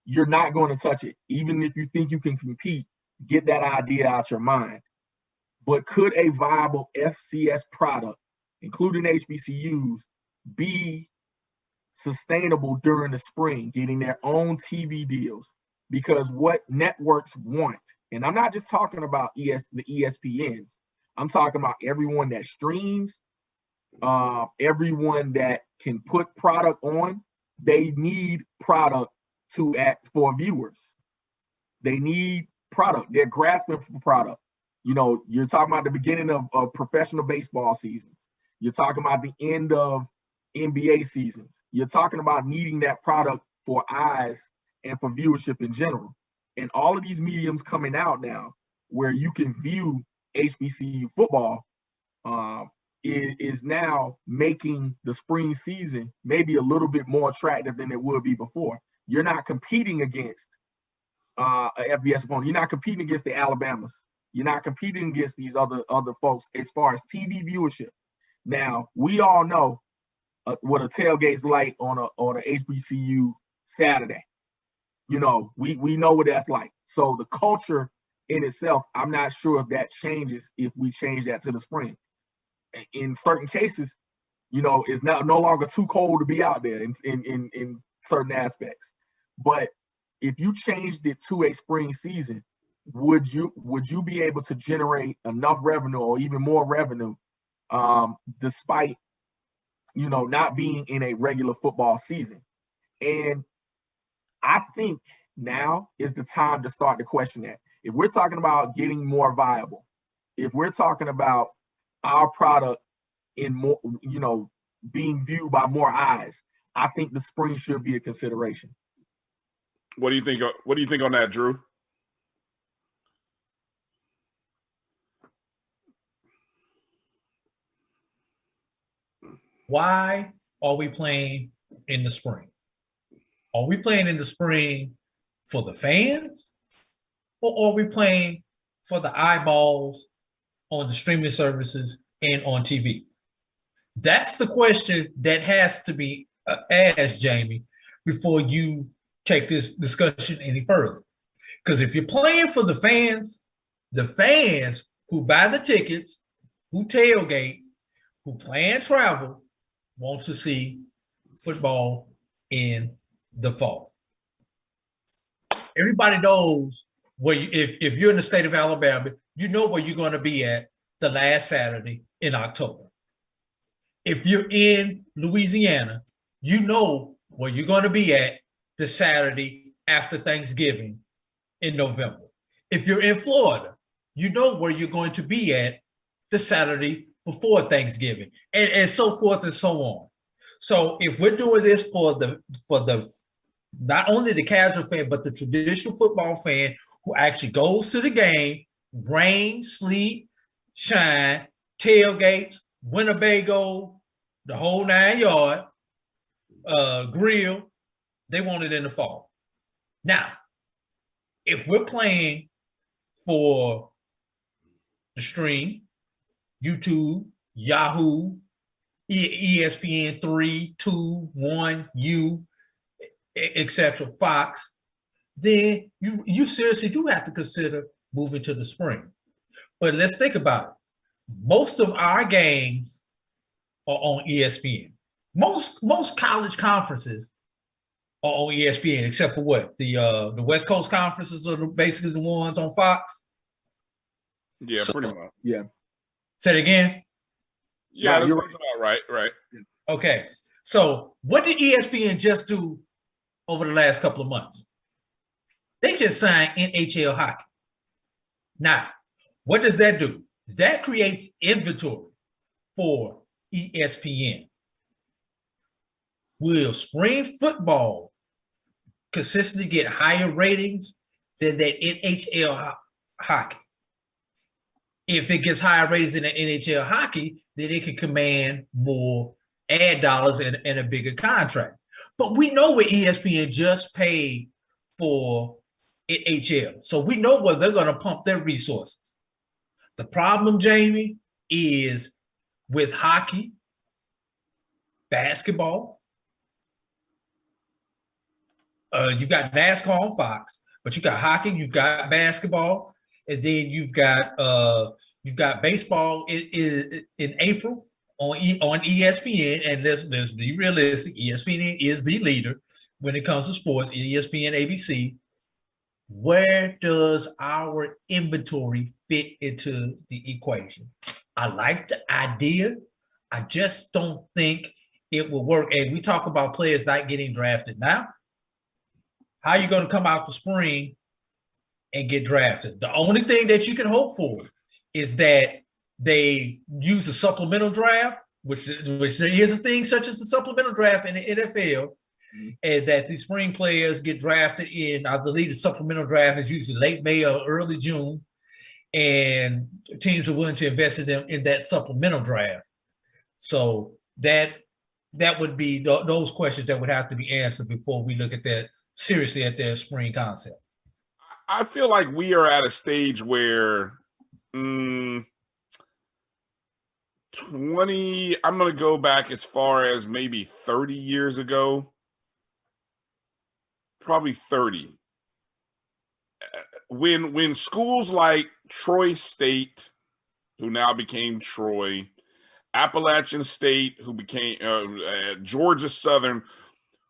going to touch it. Even if you think you can compete, get that idea out your mind. But could a viable FCS product, including HBCUs, be sustainable during the spring, getting their own TV deals? Because what networks want, and I'm not just talking about the ESPNs, I'm talking about everyone that streams, everyone that can put product on. They need product to act for viewers. They need product. They're grasping for product. You're talking about the beginning of professional baseball seasons. You're talking about the end of NBA seasons. You're talking about needing that product for eyes and for viewership in general. And all of these mediums coming out now where you can view HBCU football is now making the spring season maybe a little bit more attractive than it would be before. You're not competing against a FBS opponent. You're not competing against the Alabamas. You're not competing against these other folks as far as TV viewership. Now, we all know what a tailgate's like on a HBCU Saturday. We know what that's like. So the culture in itself, I'm not sure if that changes if we change that to the spring. In certain cases, it's no longer too cold to be out there in certain aspects. But if you changed it to a spring season, would you be able to generate enough revenue or even more revenue, despite not being in a regular football season? And I think now is the time to start to question that. If we're talking about getting more viable, if we're talking about our product in more, being viewed by more eyes, I think the spring should be a consideration. What do you think? What do you think on that, Drew? Why are we playing in the spring? Are we playing in the spring for the fans, or are we playing for the eyeballs on the streaming services and on TV? That's the question that has to be asked, Jamie, before you take this discussion any further. Because if you're playing for the fans who buy the tickets, who tailgate, who plan travel, want to see football in the fall. Everybody knows where if you're in the state of Alabama, you know where you're going to be at the last Saturday in October. If you're in Louisiana, you know where you're going to be at the Saturday after Thanksgiving in November. If you're in Florida, you know where you're going to be at the Saturday before Thanksgiving, and so forth and so on. So if we're doing this for the not only the casual fan, but the traditional football fan who actually goes to the game, rain, sleet, shine, tailgates, Winnebago, the whole 9 yard, grill, they want it in the fall. Now, if we're playing for the stream, YouTube, Yahoo, ESPN 3, 2, 1, U, etc., Fox, then you seriously do have to consider moving to the spring. But let's think about it. Most of our games are on ESPN. Most college conferences are on ESPN, except for what? The West Coast conferences are basically the ones on Fox. Yeah, pretty much. Yeah. Say it again. Yeah, that's you're about right. Right. Okay. So what did ESPN just do over the last couple of months? They just signed NHL hockey. Now, what does that do? That creates inventory for ESPN. Will spring football consistently get higher ratings than that NHL hockey? If it gets higher ratings than the NHL hockey, then it can command more ad dollars and a bigger contract. But we know what ESPN just paid for NHL. So we know where they're going to pump their resources. The problem, Jamie, is with hockey, basketball. You've got NASCAR on Fox, but you've got hockey, you've got basketball, and then you've got baseball in April on ESPN. And let's be realistic, ESPN is the leader when it comes to sports. ESPN, ABC. Where does our inventory fit into the equation? I like the idea. I just don't think it will work. And we talk about players not getting drafted now. How are you going to come out for spring and get drafted? The only thing that you can hope for is that they use a supplemental draft, which there is a thing such as the supplemental draft in the NFL, and that the spring players get drafted in, I believe the supplemental draft is usually late May or early June, and teams are willing to invest in them in that supplemental draft. So that would be those questions that would have to be answered before we look at that seriously at their spring concept. I feel like we are at a stage where 20, I'm going to go back as far as maybe 30 years ago, probably 30. When schools like Troy State, who now became Troy, Appalachian State, who became Georgia Southern,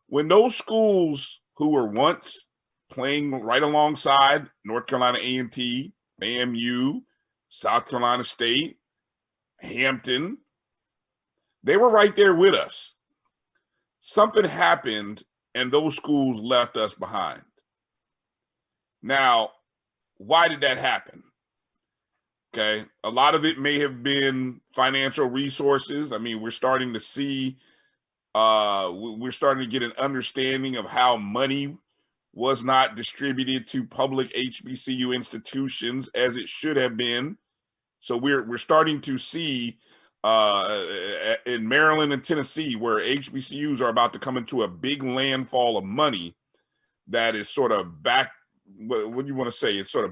when those schools who were once playing right alongside North Carolina A&T, AMU, South Carolina State, Hampton, they were right there with us. Something happened and those schools left us behind. Now, why did that happen? Okay. A lot of it may have been financial resources. I mean, we're starting to see, we're starting to get an understanding of how money was not distributed to public HBCU institutions as it should have been. So we're starting to see in Maryland and Tennessee where HBCUs are about to come into a big landfall of money that is sort of what do you want to say? It's sort of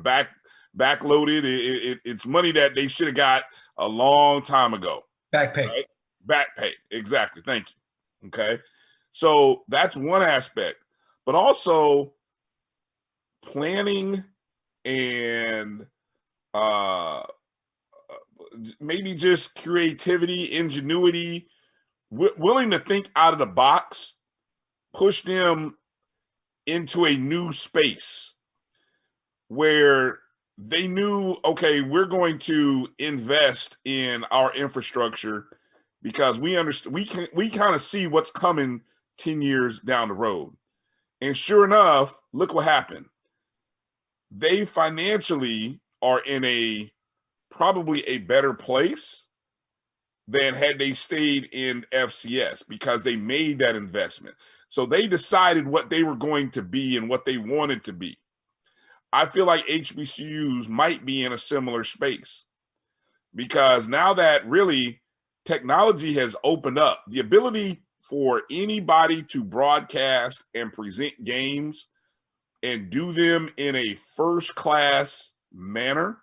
backloaded. It's money that they should have got a long time ago. Back pay. Right? Back pay. Exactly. Thank you. Okay. So that's one aspect, but also planning and maybe just creativity, ingenuity, willing to think out of the box, push them into a new space where they knew, okay, we're going to invest in our infrastructure because we understand, we kind of see what's coming 10 years down the road. And sure enough, look what happened. They financially are in probably a better place than had they stayed in FCS because they made that investment. So they decided what they were going to be and what they wanted to be. I feel like HBCUs might be in a similar space because now that really technology has opened up, the ability for anybody to broadcast and present games and do them in a first-class manner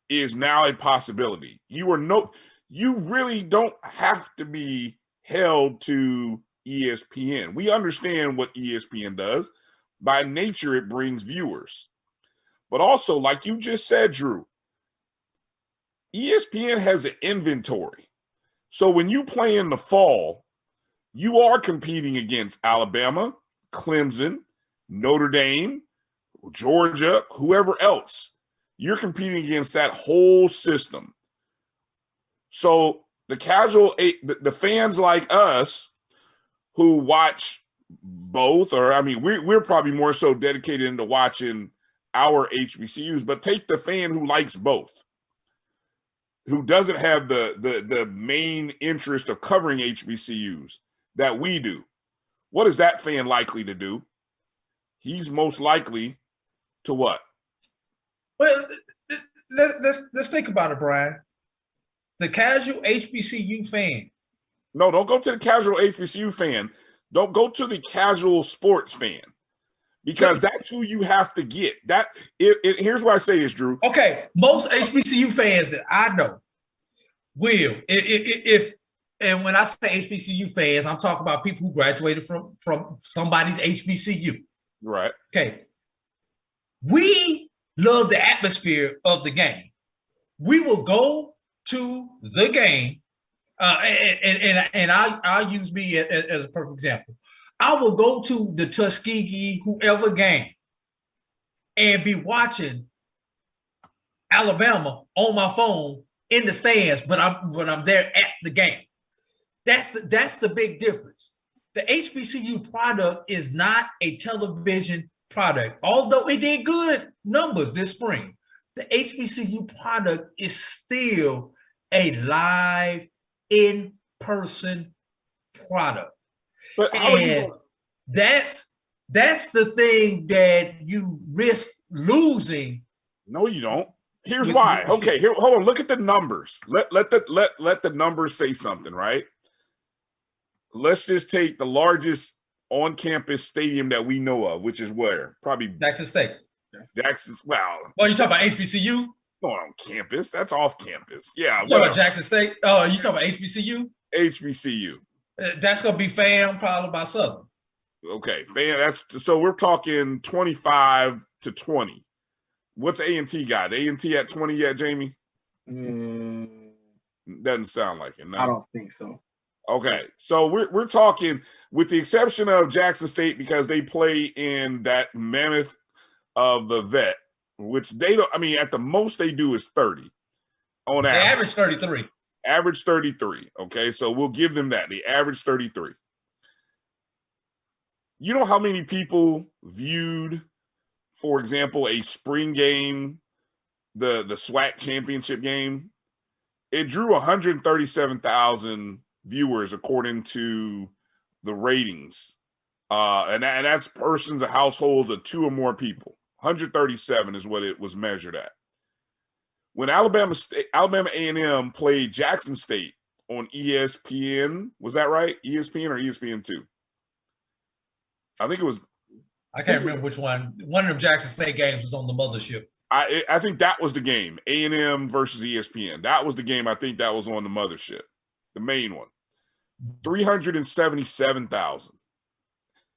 is now a possibility. You really don't have to be held to ESPN. We understand what ESPN does. By nature, it brings viewers. But also, like you just said, Drew, ESPN has an inventory. So when you play in the fall, you are competing against Alabama, Clemson, Notre Dame, Georgia, whoever else. You're competing against that whole system. So the fans like us who watch both, or I mean, we're probably more so dedicated into watching our HBCUs, but take the fan who likes both, who doesn't have the main interest of covering HBCUs that we do. What is that fan likely to do? He's most likely to what? Well, let's think about it, Brian. The casual HBCU fan. No, don't go to the casual HBCU fan. Don't go to the casual sports fan because that's who you have to get. Here's why I say this, Drew. Okay, most HBCU fans that I know will, and when I say HBCU fans, I'm talking about people who graduated from somebody's HBCU. Right. Okay. We love the atmosphere of the game. We will go to the game, and I'll use me as a perfect example. I will go to the Tuskegee whoever game and be watching Alabama on my phone in the stands, but I'm there at the game. That's the big difference. The HBCU product is not a television product, although it did good numbers this spring. The HBCU product is still a live, in-person product. But and that's the thing that you risk losing. No, you don't. Here's why. Okay, here, hold on. Look at the numbers. Let the numbers say something, right? Let's just take the largest on-campus stadium that we know of, which is where? Probably Jackson State. Jackson. Well, you talking about HBCU? Not on campus. That's off campus. Yeah. You talking about Jackson State? Oh, you talking about HBCU? HBCU. That's gonna be fan probably by Southern. Okay, fan. So we're talking 25 to 20. What's A&T got? A&T at 20 yet, Jamie? Doesn't sound like it. No? I don't think so. Okay, so we're talking, with the exception of Jackson State, because they play in that mammoth of the vet, which they don't. I mean, at the most they do is 30 on average. Average 33. Average 33. Okay, so we'll give them that. The average 33. You know how many people viewed, for example, a spring game the SWAC championship game, it drew 137,000 viewers according to the ratings. And that's persons or households of 2 or more people. 137 is what it was measured at. When Alabama A&M played Jackson State on ESPN, was that right? ESPN or ESPN2? I think it was. I can't remember which one. One of them Jackson State games was on the mothership. I think that was the game, A&M versus ESPN. That was the game. I think that was on the mothership, the main one. 377,000.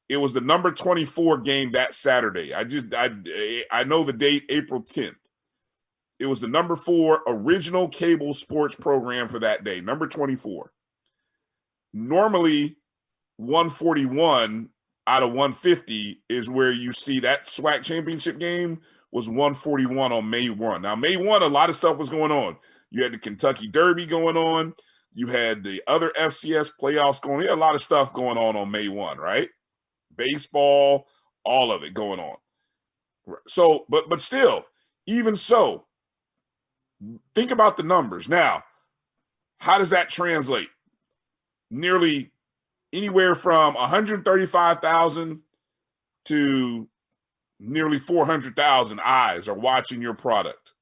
It was the number 24 game that Saturday. I know the date, April 10th. It was the number 4 original cable sports program for that day, number 24. Normally, 141 out of 150 is where you see that SWAC championship game was 141 on May 1. Now, May 1, a lot of stuff was going on. You had the Kentucky Derby going on. You had the other FCS playoffs going on. You had a lot of stuff going on May 1, right? Baseball, all of it going on. So, but still, even so, think about the numbers. Now, how does that translate? Nearly anywhere from 135,000 to nearly 400,000 eyes are watching your product.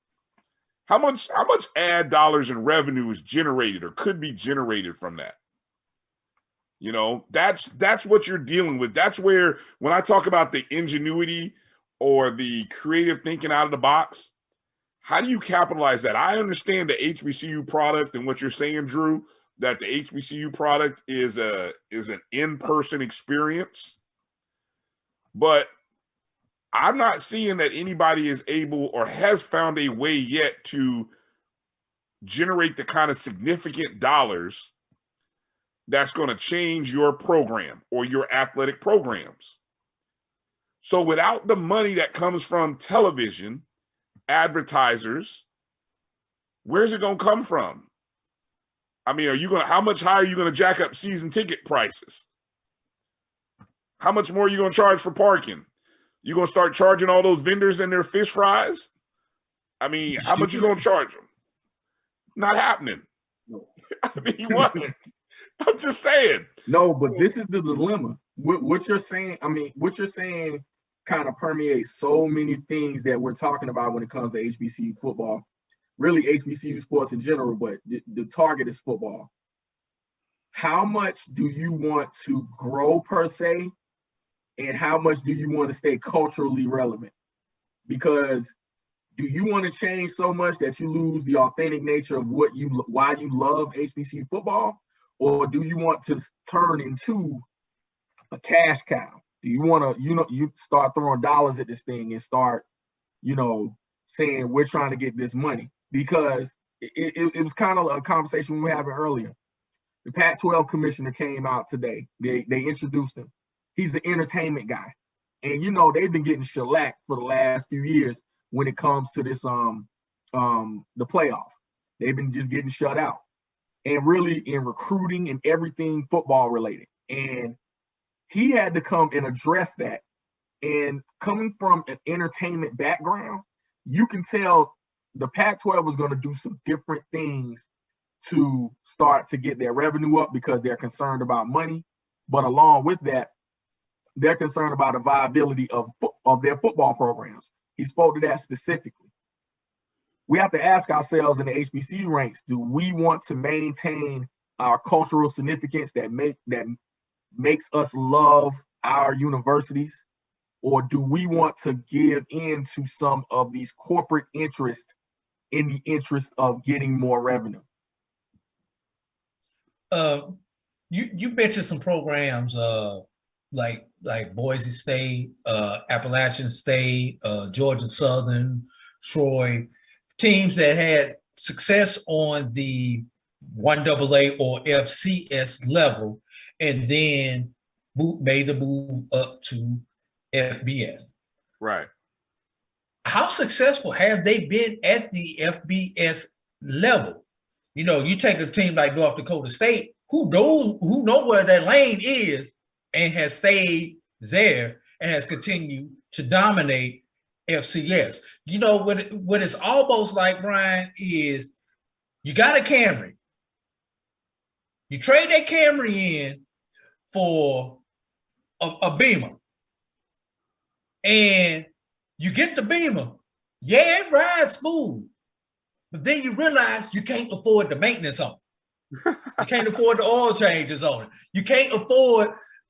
How much ad dollars and revenue is generated or could be generated from that? You know, that's what you're dealing with. That's where, when I talk about the ingenuity or the creative thinking out of the box, how do you capitalize that? I understand the HBCU product and what you're saying, Drew, that the HBCU product is an in-person experience, but I'm not seeing that anybody is able or has found a way yet to generate the kind of significant dollars that's going to change your program or your athletic programs. So without the money that comes from television, advertisers, where's it going to come from? I mean, how much higher are you going to jack up season ticket prices? How much more are you going to charge for parking? You going to start charging all those vendors and their fish fries? I mean, how much you going to charge them? Not happening. No. I mean, what? I'm just saying. No, but this is the dilemma. What you're saying, kind of permeates so many things that we're talking about when it comes to HBCU football. Really HBCU sports in general, but the target is football. How much do you want to grow per se? And how much do you want to stay culturally relevant? Because do you want to change so much that you lose the authentic nature of why you love HBCU football? Or do you want to turn into a cash cow? Do you want to, you start throwing dollars at this thing and start, saying we're trying to get this money? Because it was kind of a conversation we were having earlier. The Pac-12 commissioner came out today. They introduced him. He's an entertainment guy. And, they've been getting shellacked for the last few years when it comes to this, the playoff. They've been just getting shut out. And really in recruiting and everything football related. And he had to come and address that. And coming from an entertainment background, you can tell the Pac-12 was going to do some different things to start to get their revenue up because they're concerned about money. But along with that, they're concerned about the viability of their football programs. He spoke to that specifically. We have to ask ourselves in the HBCU ranks, do we want to maintain our cultural significance that makes us love our universities? Or do we want to give in to some of these corporate interests in the interest of getting more revenue? You mentioned some programs like Boise State, Appalachian State, Georgia Southern, Troy, teams that had success on the 1AA or FCS level, and then made the move up to FBS. Right. How successful have they been at the FBS level? You take a team like North Dakota State, who know where their lane is and has stayed there and has continued to dominate FCS. You know, what it's almost like, Brian, is you got a Camry. You trade that Camry in for a Beamer. And you get the Beamer. Yeah, it rides smooth. But then you realize you can't afford the maintenance on it. You can't afford the oil changes on it. You can't afford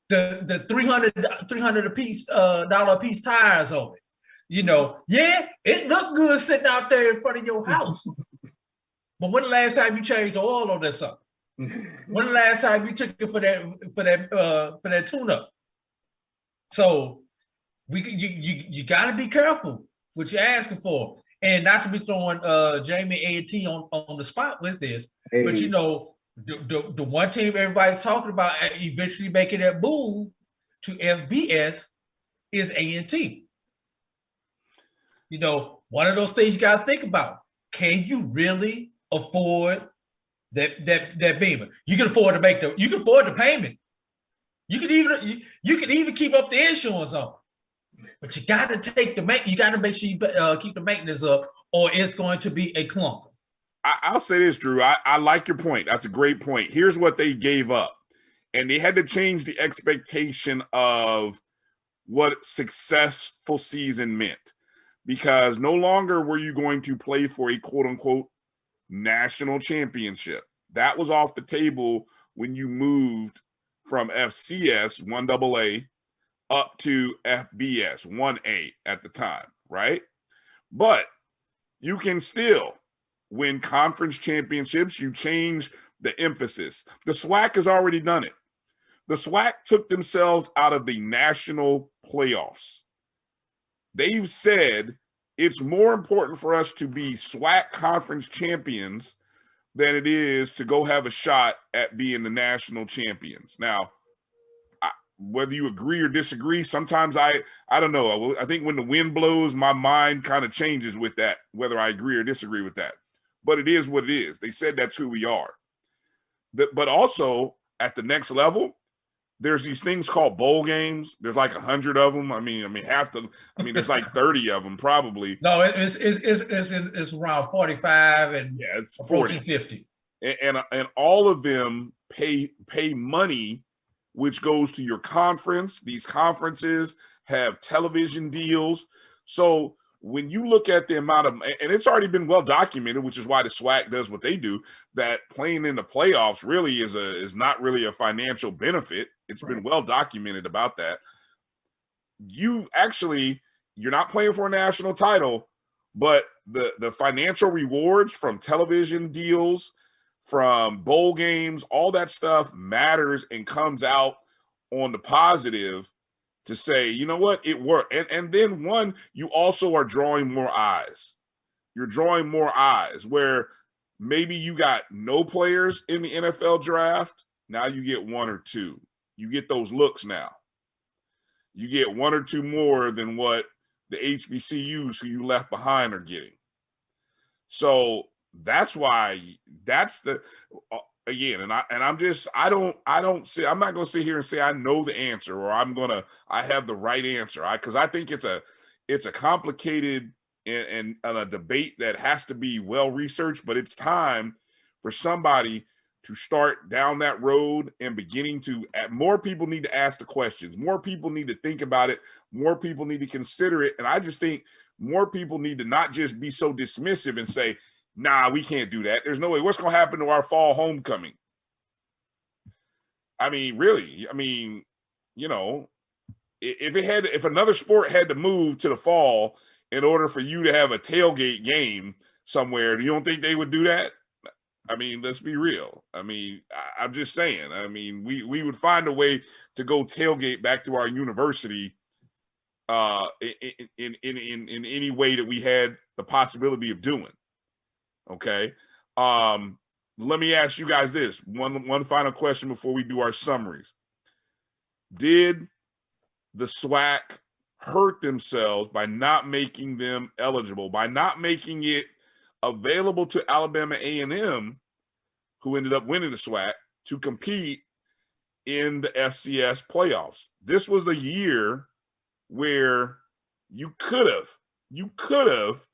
the $300 a piece dollar a piece tires on it. You know, yeah, it looked good sitting out there in front of your house. But when the last time you changed the oil on that something? When the last time you took it for that tune-up? So you gotta be careful what you're asking for. And not to be throwing Jamie AD on the spot with this, but you know, the one team everybody's talking about eventually making that move to FBS is A&T. You know, one of those things you got to think about. Can you really afford that Beamer? You can afford the payment. You can even keep up the insurance on it. But you got to make sure you keep the maintenance up, or it's going to be a clunker. I'll say this, Drew. I like your point. That's a great point. Here's what they gave up. And they had to change the expectation of what successful season meant. Because no longer were you going to play for a quote-unquote national championship. That was off the table when you moved from FCS 1AA up to FBS 1A at the time, right? But you can still win conference championships. You change the emphasis. The SWAC has already done it. The SWAC took themselves out of the national playoffs. They've said it's more important for us to be SWAC conference champions than it is to go have a shot at being the national champions. Now, whether you agree or disagree, sometimes I don't know. I think when the wind blows, my mind kind of changes with that, whether I agree or disagree with that. But it is what it is. They said that's who we are. But also at the next level, there's these things called bowl games. There's like 100 of them. I mean, there's like 30 of them probably. No, it's around 45 and yeah, it's 40, 50. And all of them pay money, which goes to your conference. These conferences have television deals. So when you look at the amount of, and it's already been well documented, which is why the SWAC does what they do, that playing in the playoffs really is not really a financial benefit. It's been well documented about that. You're not playing for a national title, but the financial rewards from television deals, from bowl games, all that stuff matters and comes out on the positive to say, you know what, it worked. And then one, you also are drawing more eyes. You're drawing more eyes where maybe you got no players in the NFL draft. Now you get one or two. You get those looks now. You get one or two more than what the HBCUs who you left behind are getting. So that's why again, I'm not going to sit here and say I know the answer or I have the right answer. Because I think it's a complicated and a debate that has to be well researched, but it's time for somebody to start down that road and more people need to ask the questions. More people need to think about it. More people need to consider it. And I just think more people need to not just be so dismissive and say, nah, we can't do that. There's no way. What's going to happen to our fall homecoming? I mean, really, you know, if another sport had to move to the fall in order for you to have a tailgate game somewhere, you don't think they would do that? I mean, let's be real. I mean, I'm just saying. I mean, we would find a way to go tailgate back to our university in any way that we had the possibility of doing. Okay. Let me ask you guys this one final question before we do our summaries. Did the SWAC hurt themselves by not making them eligible, by not making it available to Alabama A&M, who ended up winning the SWAC, to compete in the FCS playoffs? This was the year where you could have you could have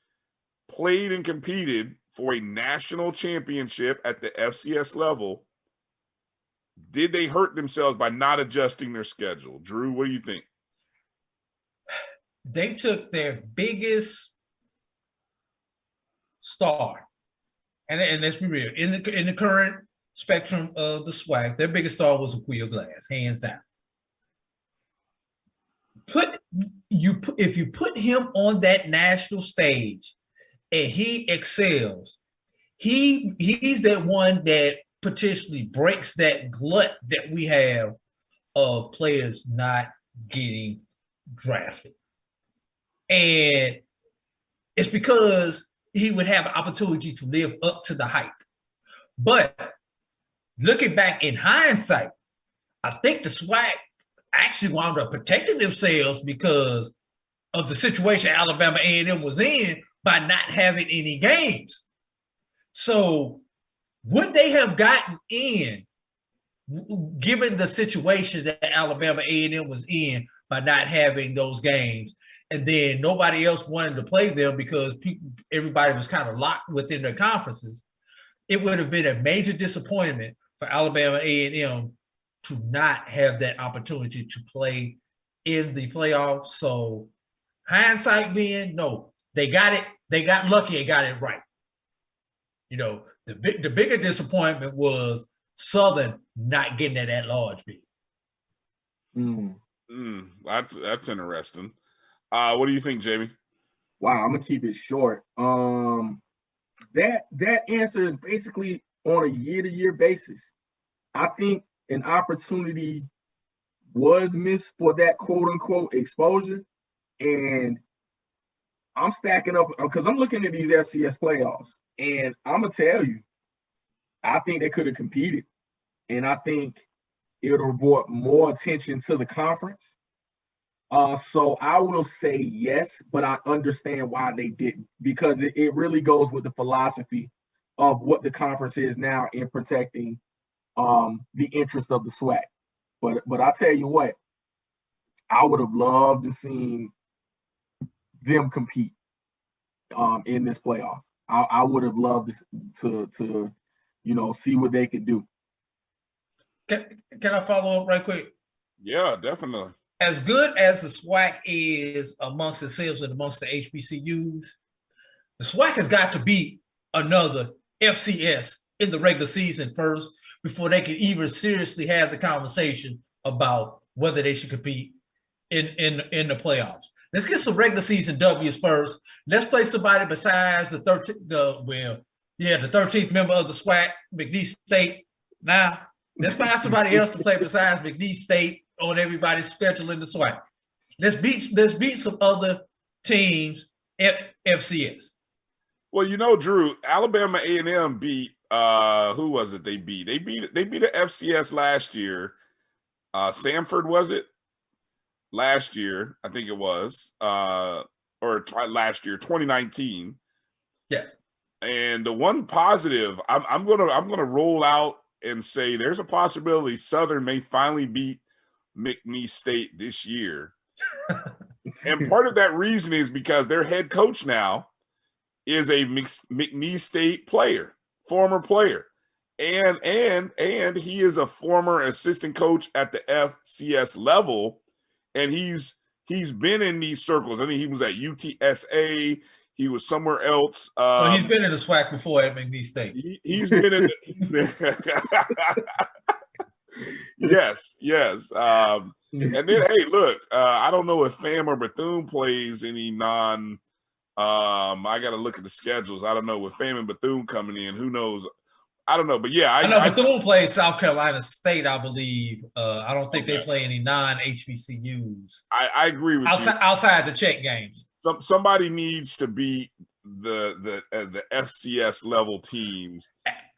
played and competed for a national championship at the FCS level. Did they hurt themselves by not adjusting their schedule? Drew, what do you think? They took their biggest star, and let's be real, in the current spectrum of the SWAC, their biggest star was Aquia Glass, hands down. If you put him on that national stage and he excels, he's that one that potentially breaks that glut that we have of players not getting drafted. And it's because he would have an opportunity to live up to the hype. But looking back in hindsight, I think the SWAC actually wound up protecting themselves because of the situation Alabama A&M was in by not having any games. So would they have gotten in, given the situation that Alabama A&M was in by not having those games, and then nobody else wanted to play them because everybody was kind of locked within their conferences? It would have been a major disappointment for Alabama A&M to not have that opportunity to play in the playoffs. So hindsight being, no, they got it. They got lucky and got it right. You know, the bigger disappointment was Southern not getting at large bid. That's interesting. What do you think, Jamie? Wow, I'm gonna keep it short. That answer is basically on a year-to-year basis. I think an opportunity was missed for that quote-unquote exposure, and I'm stacking up because I'm looking at these FCS playoffs, and I'm gonna tell you, I think they could have competed, and I think it would have brought more attention to the conference. So I will say yes, but I understand why they didn't, because it really goes with the philosophy of what the conference is now in protecting the interest of the SWAC. But I tell you what, I would have loved to see them compete in this playoff. I would have loved to see what they could do. Can I follow up right quick? Yeah, definitely. As good as the SWAC is amongst themselves and amongst the HBCUs, the SWAC has got to beat another FCS in the regular season first before they can even seriously have the conversation about whether they should compete in the playoffs. Let's get some regular season W's first. Let's play somebody besides the 13th member of the SWAC, McNeese State. Now, let's find somebody else to play besides McNeese State on everybody's schedule in the SWAC. Let's beat some other teams at FCS. Well, Drew, Alabama A&M beat who was it they beat? They beat the FCS last year. Samford, was it? Last year, I think it was. Last year, 2019. Yes. And the one positive, I'm gonna roll out and say there's a possibility Southern may finally beat McNeese State this year. And part of that reason is because their head coach now is a McNeese State player, former player. And he is a former assistant coach at the FCS level. And he's been in these circles. I mean, he was at UTSA. He was somewhere else. So he's been in the SWAC before at McNeese State. He's been in Yes. And then, hey, look, I don't know if Pham or Bethune plays any I got to look at the schedules. I don't know with Pham and Bethune coming in. Who knows? I don't know. But yeah, I know Bethune plays South Carolina State, I believe. I don't think they play any non-HBCUs. I agree with you. Outside the check games. Somebody needs to beat the FCS level teams.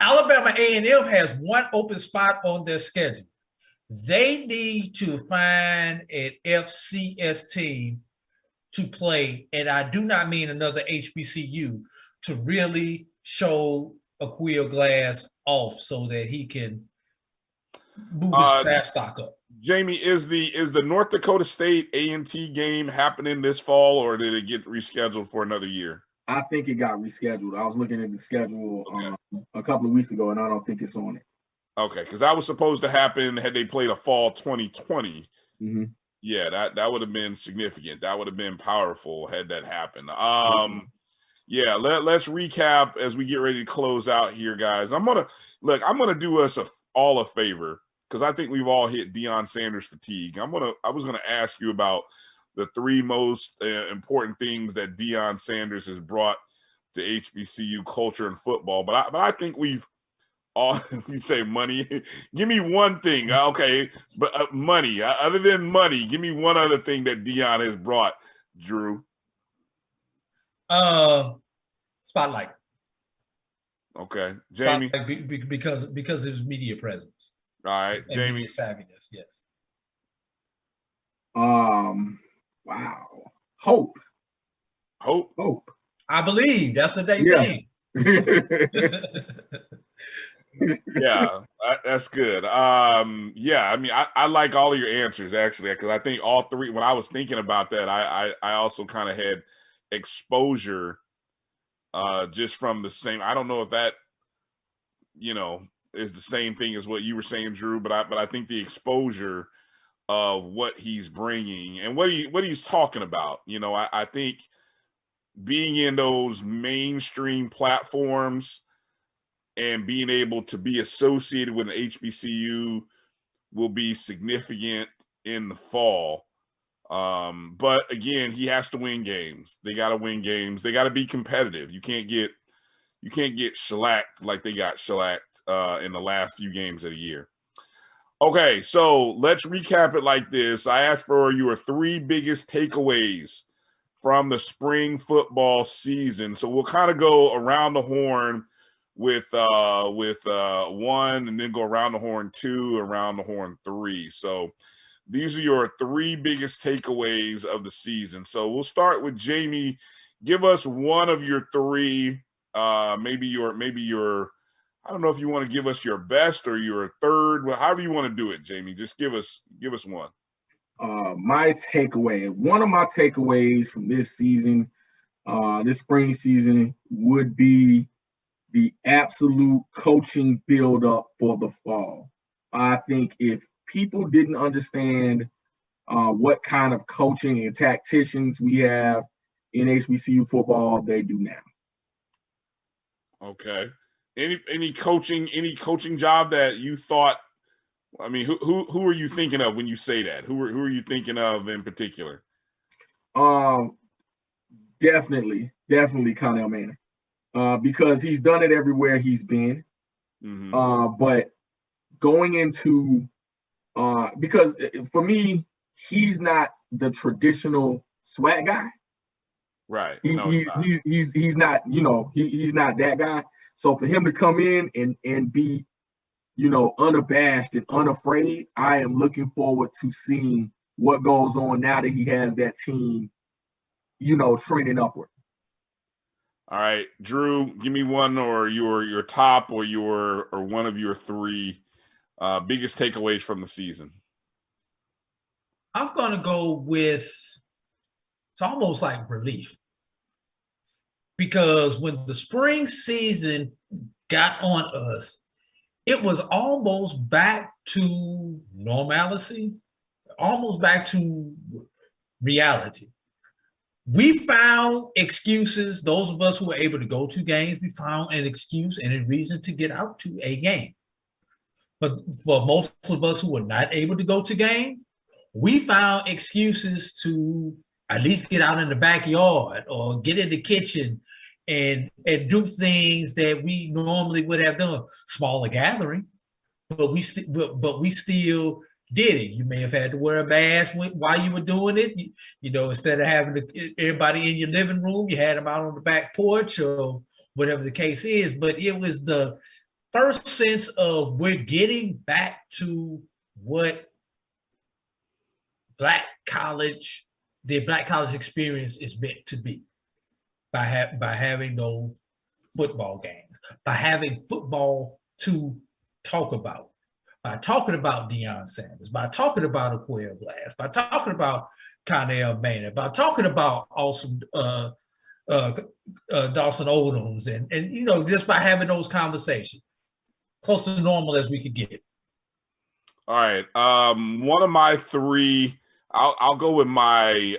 Alabama A&M has one open spot on their schedule. They need to find an FCS team to play, and I do not mean another HBCU, to really show Aquia Glass off so that he can move his draft stock up. Jamie, is the North Dakota State A&T game happening this fall, or did it get rescheduled for another year? I think it got rescheduled. I was looking at the schedule a couple of weeks ago, and I don't think it's on it. Okay, because that was supposed to happen had they played a fall 2020. Mm-hmm. Yeah, that would have been significant. That would have been powerful had that happened. Yeah, let's recap as we get ready to close out here, guys. I'm gonna do us all a favor, because I think we've all hit Deion Sanders fatigue. I was gonna ask you about the three most important things that Deion Sanders has brought to HBCU culture and football, but I think we've all. You say money. Give me one thing, okay? But money. Other than money, give me one other thing that Deion has brought, Drew. Spotlight. Okay, Jamie. Spotlight because of his media presence. All right, And Jamie. media savviness, yes. Wow. Hope. I believe that's what they think. Yeah, that's good. Yeah, I mean, I like all of your answers actually, because I think all three. When I was thinking about that, I also kind of had exposure, just from the same. I don't know if that, is the same thing as what you were saying, Drew, but I think the exposure of what he's bringing and what he's talking about. I think being in those mainstream platforms and being able to be associated with an HBCU will be significant in the fall. But again, he has to win games. They got to win games. They got to be competitive. You can't get shellacked like they got shellacked in the last few games of the year. Okay, so let's recap it like this. I asked for your three biggest takeaways from the spring football season. So we'll kind of go around the horn with one, and then go around the horn two, around the horn three. So these are your three biggest takeaways of the season. So we'll start with Jamie. Give us one of your three. Maybe your I don't know if you want to give us your best or your third. Well, however you want to do it, Jamie. Just give us one. One of my takeaways from this season, this spring season, would be the absolute coaching build-up for the fall. I think if people didn't understand what kind of coaching and tacticians we have in HBCU football, they do now. Okay. Any coaching job that you thought? I mean, who are you thinking of when you say that? Who are you thinking of in particular? Definitely Connell Manning, because he's done it everywhere he's been. Mm-hmm. But going into because for me, he's not the traditional SWAT guy. Right. He's not, he's not that guy. So for him to come in and be, unabashed and unafraid, I am looking forward to seeing what goes on now that he has that team, trending upward. All right, Drew, give me one or your top or one of your three biggest takeaways from the season. I'm going to go with, it's almost like relief. Because when the spring season got on us, it was almost back to normalcy, almost back to reality. We found excuses, those of us who were able to go to games, we found an excuse and a reason to get out to a game. But for most of us who were not able to go to game, we found excuses to at least get out in the backyard or get in the kitchen and do things that we normally would have done. Smaller gathering, but we still did it. You may have had to wear a mask while you were doing it. Instead of having everybody in your living room, you had them out on the back porch or whatever the case is. But it was the first sense of we're getting back to what the Black college experience is meant to be, by having those football games, by having football to talk about, by talking about Deion Sanders, by talking about Aquel Glass, by talking about Connell Manning, by talking about Dawson Odoms, and you know, just by having those conversations, close to normal as we could get. All right. One of my three, I'll go with my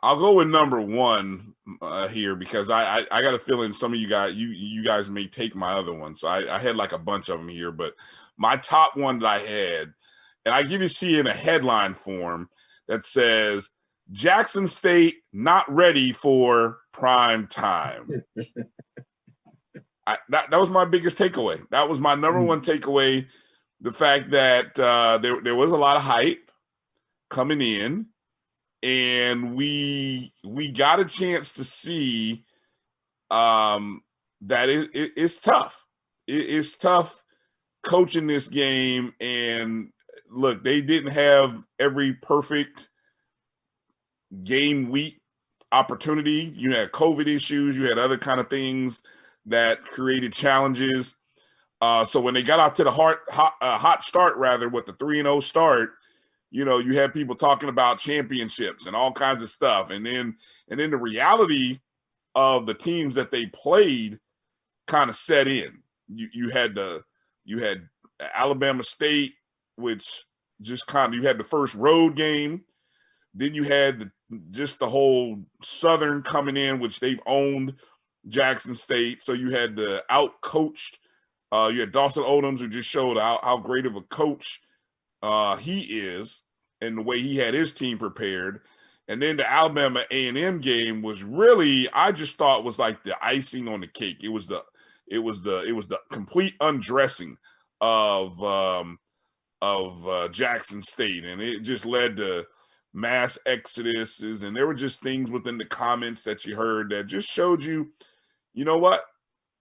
I'll go with number one here, because I got a feeling some of you guys may take my other one. So I had like a bunch of them here, but my top one that I had, and I give it to you in a headline form that says, Jackson State not ready for prime time. That was my biggest takeaway. That was my number one takeaway. The fact that there was a lot of hype coming in, and we got a chance to see that it's tough. It's tough coaching this game. And look, they didn't have every perfect game week opportunity. You had COVID issues. You had other kind of things that created challenges. So when they got out to the hot start, rather, with the 3-0 start, you know, you had people talking about championships and all kinds of stuff. And then the reality of the teams that they played kind of set in. You had Alabama State, which just kind of, you had the first road game. Then you had the whole Southern coming in, which they've owned Jackson State. So you had the out-coached, you had Dawson Odoms, who just showed how great of a coach he is, and the way he had his team prepared. And then the Alabama A&M game was really, I just thought, was like the icing on the cake. It was the complete undressing of Jackson State, and it just led to mass exoduses. And there were just things within the comments that you heard that just showed you, you know what,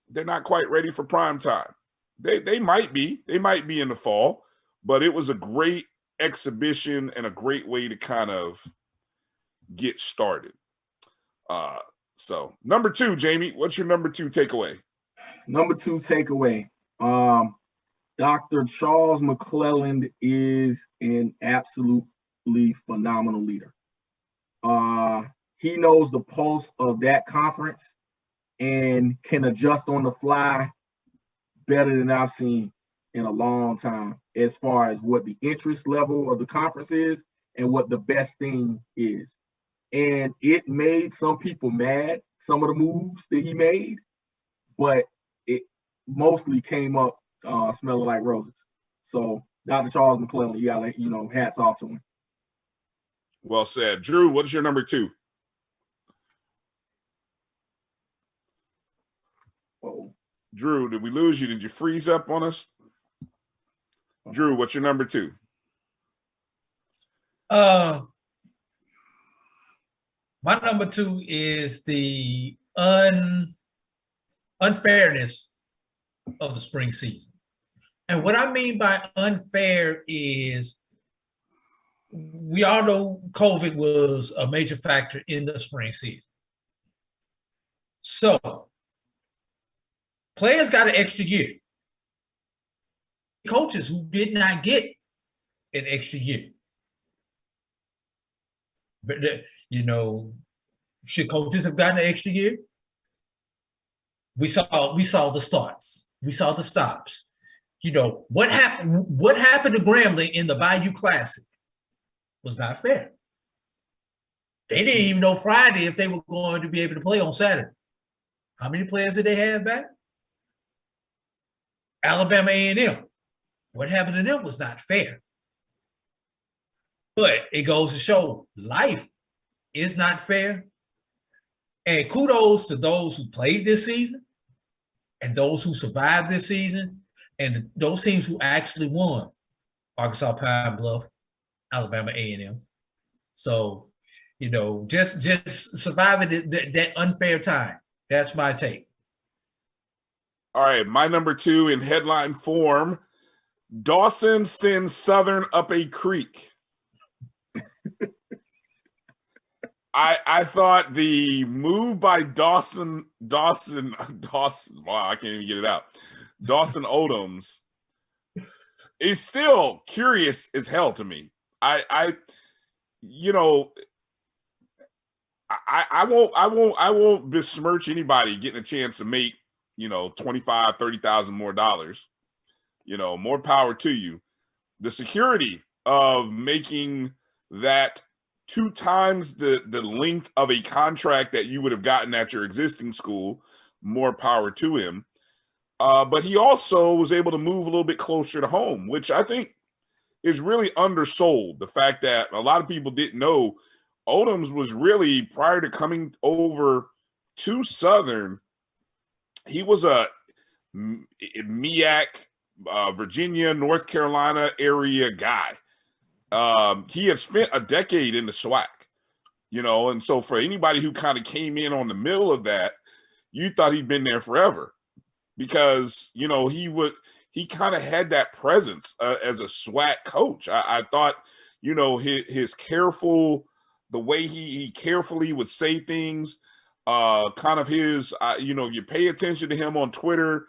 they're not quite ready for prime time. They might be in the fall, but it was a great exhibition and a great way to kind of get started. So number two, Jamie, what's your number two takeaway? Number two takeaway. Dr. Charles McClelland is an absolutely phenomenal leader. He knows the pulse of that conference and can adjust on the fly better than I've seen in a long time, as far as what the interest level of the conference is and what the best thing is. And it made some people mad, some of the moves that he made, but it mostly came up smelling like roses. So Dr. Charles McClelland, you gotta, hats off to him. Well said. Drew, what is your number two? Whoa. Drew, did we lose you? Did you freeze up on us? Drew, what's your number two? My number two is the unfairness of the spring season. And what I mean by unfair is, we all know COVID was a major factor in the spring season. So players got an extra year. Coaches who did not get an extra year. But, should coaches have gotten an extra year? We saw the starts. We saw the stops. What happened to Grambling in the Bayou Classic was not fair. They didn't even know Friday if they were going to be able to play on Saturday. How many players did they have back? Alabama A&M. What happened to them was not fair. But it goes to show life is not fair. And kudos to those who played this season and those who survived this season and those teams who actually won. Arkansas Pine Bluff, Alabama A&M. So, just surviving that unfair time. That's my take. All right, my number two in headline form: Dawson sends Southern up a creek. I thought the move by Dawson, wow, I can't even get it out. Dawson Odoms it's still curious as hell to me. I won't besmirch anybody getting a chance to make, $25,000, $30,000 more dollars. More power to you. The security of making that 2 times the length of a contract that you would have gotten at your existing school, more power to him. But he also was able to move a little bit closer to home, which I think is really undersold. The fact that a lot of people didn't know Odoms was really, prior to coming over to Southern, he was a MEAC, Virginia, North Carolina area guy. He had spent a decade in the SWAC, and so for anybody who kind of came in on the middle of that, you thought he'd been there forever because, he kind of had that presence as a SWAC coach. I thought, his careful, the way he carefully would say things, kind of his, you pay attention to him on Twitter.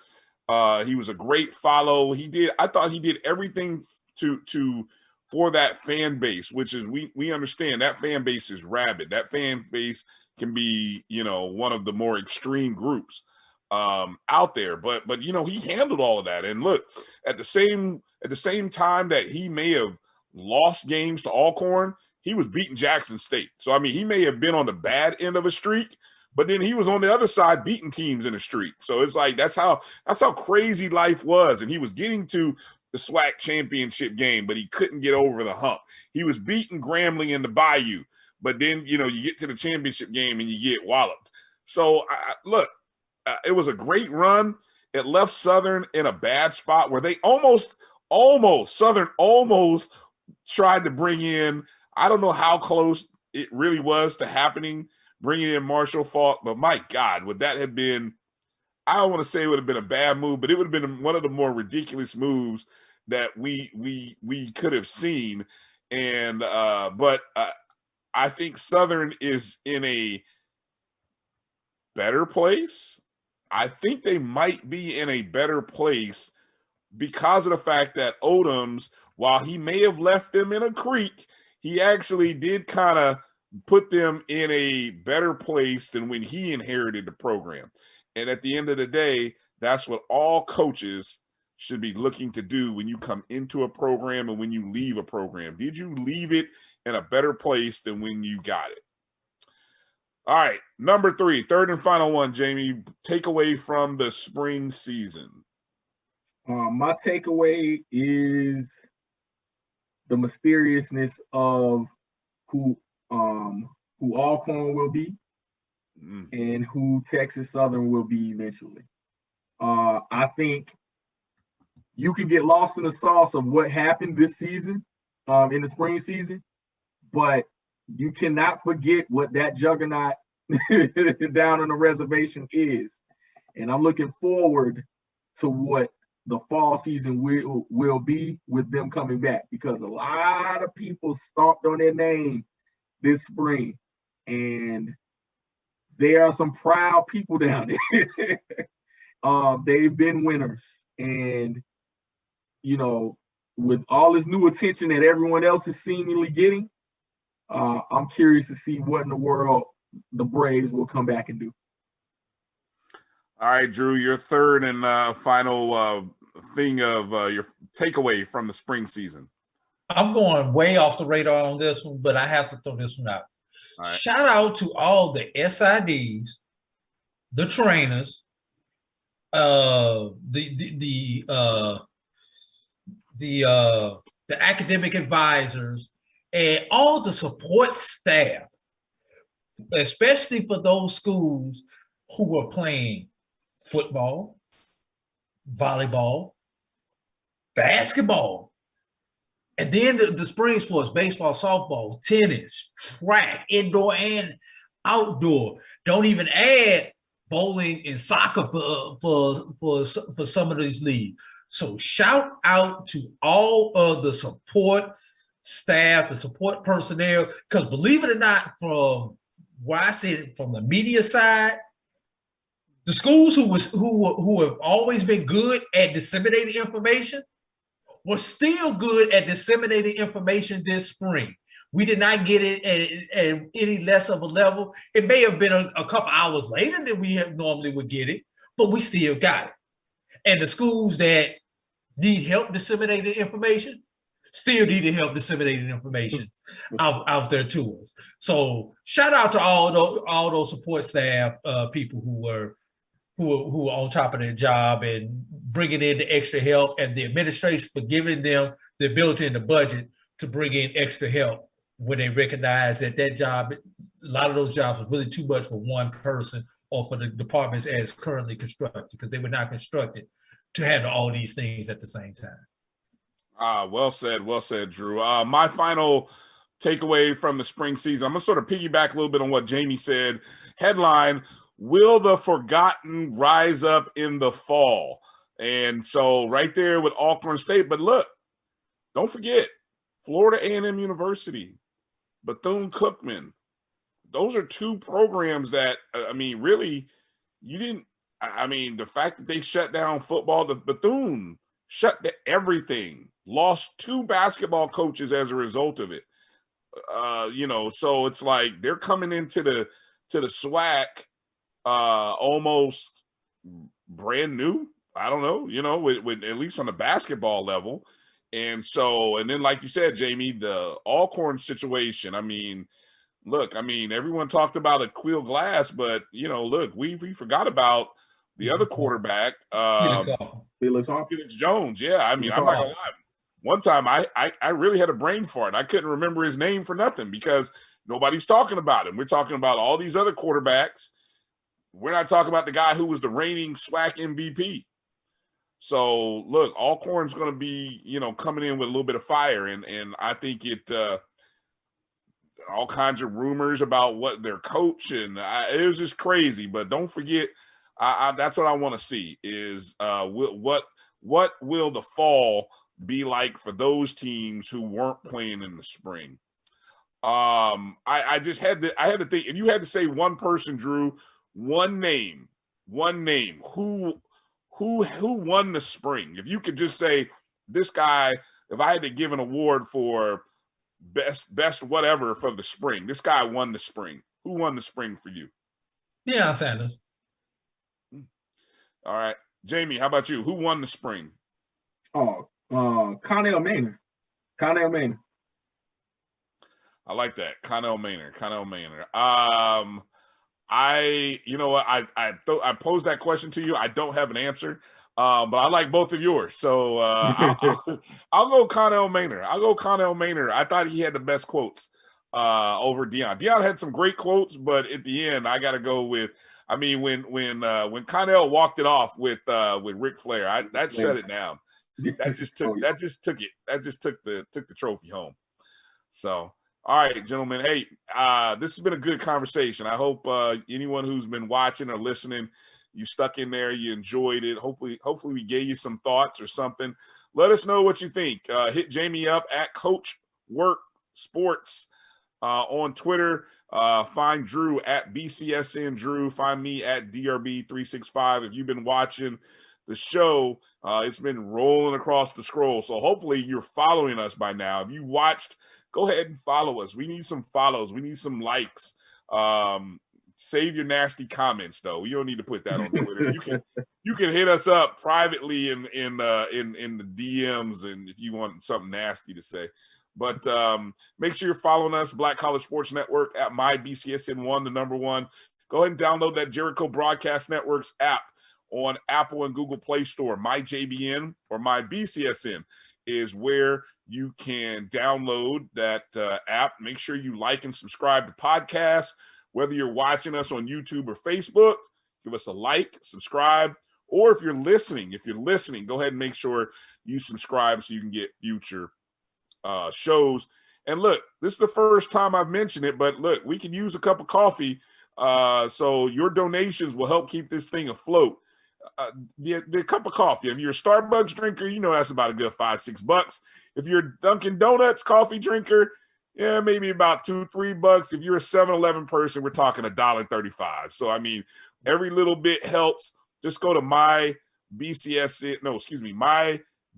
He was a great follow. I thought he did everything for that fan base, which is, we understand that fan base is rabid. That fan base can be, one of the more extreme groups out there, but he handled all of that. And look, at the same time that he may have lost games to Alcorn, he was beating Jackson State. So I mean, he may have been on the bad end of a streak, but then he was on the other side beating teams in a streak. So it's like that's how crazy life was. And he was getting to the SWAC championship game, but he couldn't get over the hump. He was beating Grambling in the Bayou, but then you get to the championship game and you get walloped. So look, it was a great run. It left Southern in a bad spot where they Southern almost tried to bring in, I don't know how close it really was to happening, bringing in Marshall Faulk, but my God, would that have been, I don't want to say it would have been a bad move, but it would have been one of the more ridiculous moves that we could have seen. And but I think Southern is in a better place. I think they might be in a better place because of the fact that Odoms, while he may have left them in a creek, he actually did kind of put them in a better place than when he inherited the program. And at the end of the day, that's what all coaches should be looking to do when you come into a program and when you leave a program. Did you leave it in a better place than when you got it? All right, number 3, third and final one, Jamie, takeaway from the spring season. My takeaway is the mysteriousness of who Alcorn will be and who Texas Southern will be eventually. I think you can get lost in the sauce of what happened this season, in the spring season, but you cannot forget what that juggernaut down on the reservation is. And I'm looking forward to what the fall season will be with them coming back, because a lot of people stomped on their name this spring, and there are some proud people down there. They've been winners, and with all this new attention that everyone else is seemingly getting, I'm curious to see what in the world the Braves will come back and do. All right, Drew, your third and final thing of your takeaway from the spring season. I'm going way off the radar on this one, but I have to throw this one out. Right. Shout out to all the SIDs, the trainers, the academic advisors, and all the support staff, especially for those schools who were playing football, volleyball, basketball, and then the spring sports, baseball, softball, tennis, track, indoor and outdoor. Don't even add bowling and soccer for some of these leagues. So shout out to all of the support staff, the support personnel, because believe it or not, from where I said from the media side, the schools who have always been good at disseminating information was still good at disseminating information this spring. We did not get it at any less of a level. It may have been a couple hours later than we normally would get it, but we still got it. And the schools that need help disseminating information still needed help disseminating information out there to us. So shout out to all those support staff people who were on top of their job and bringing in the extra help, and the administration for giving them the ability in the budget to bring in extra help when they recognize that job, a lot of those jobs was really too much for one person or for the departments as currently constructed, because they were not constructed to handle all these things at the same time. Well said, Drew. My final takeaway from the spring season, I'm going to sort of piggyback a little bit on what Jamie said. Headline, will the forgotten rise up in the fall? And so right there with Alcorn State. But look, don't forget, Florida A&M University, Bethune-Cookman. Those are two programs that, I mean, really, you didn't, I mean, the fact that they shut down football, the Bethune shut down everything, lost 2 basketball coaches as a result of it. So it's like they're coming into the SWAC almost brand new. I don't know, with at least on the basketball level. And so, and then like you said, Jamie, the Alcorn situation, I mean, look, I mean, everyone talked about Aqeel Glass, but, look, we forgot about the other quarterback, Felix Jones. Yeah, I mean, I'm not going to lie. One time I really had a brain fart. I couldn't remember his name for nothing because nobody's talking about him. We're talking about all these other quarterbacks. We're not talking about the guy who was the reigning SWAC MVP. So, look, Alcorn's going to be, coming in with a little bit of fire. And I think all kinds of rumors about what their coach, and it was just crazy. But don't forget, that's what I want to see is what will the fall be like for those teams who weren't playing in the spring. I had to think, if you had to say one person, Drew, one name, who won the spring? If you could just say this guy, if I had to give an award for best whatever for the spring, this guy won the spring. Who won the spring for you? Deion Sanders. All right. Jamie, how about you? Who won the spring? Connell Maynard. I like that. Connell Maynard. I posed that question to you. I don't have an answer, but I like both of yours. So I'll go Connell Maynard. I thought he had the best quotes over Deion. Deion had some great quotes, but at the end, I got to go with. I mean, when Connell walked it off with Ric Flair, that shut it down. That just took the trophy home. So. All right, gentlemen. Hey, this has been a good conversation. I hope anyone who's been watching or listening, you stuck in there, you enjoyed it. Hopefully we gave you some thoughts or something. Let us know what you think. Hit Jamie up at Coach Work Sports on Twitter. Find Drew at BCSN Drew. Find me at DRB365. If you've been watching the show, it's been rolling across the scroll. So hopefully you're following us by now. If you watched, go ahead and follow us. We need some follows. We need some likes. Save your nasty comments, though. You don't need to put that on Twitter. You can hit us up privately in the DMs, and if you want something nasty to say. But make sure you're following us, Black College Sports Network at MyBCSN1, the number 1. Go ahead and download that Jericho Broadcast Networks app on Apple and Google Play Store. MyJBN or MyBCSN is where you can download that app. Make sure you like and subscribe to podcasts, whether you're watching us on YouTube or Facebook. Give us a like, subscribe, or if you're listening, go ahead and make sure you subscribe so you can get future shows. And look, this is the first time I've mentioned it, but look, we can use a cup of coffee, so your donations will help keep this thing afloat. The cup of coffee, if you're a Starbucks drinker, that's about a good $5-6. If you're a Dunkin' Donuts coffee drinker, yeah, maybe about $2-3. If you're a 7-Eleven person, we're talking $1.35. So I mean, every little bit helps. Just go to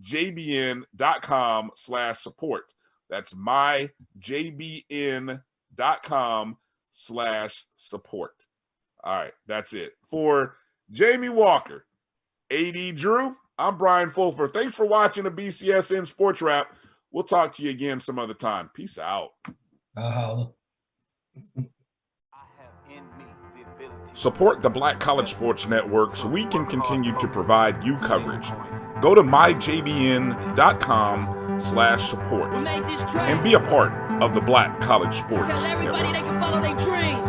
myjbn.com/support. That's myjbn.com/support. All right, that's it. For Jamie Walker, AD Drew, I'm Brian Fulfer. Thanks for watching the BCSN Sports Wrap. We'll talk to you again some other time. Peace out. Support the Black College Sports Network so we can continue to provide you coverage. Go to myjbn.com/support and be a part of the Black College Sports Tell everybody Network. they can follow their dreams.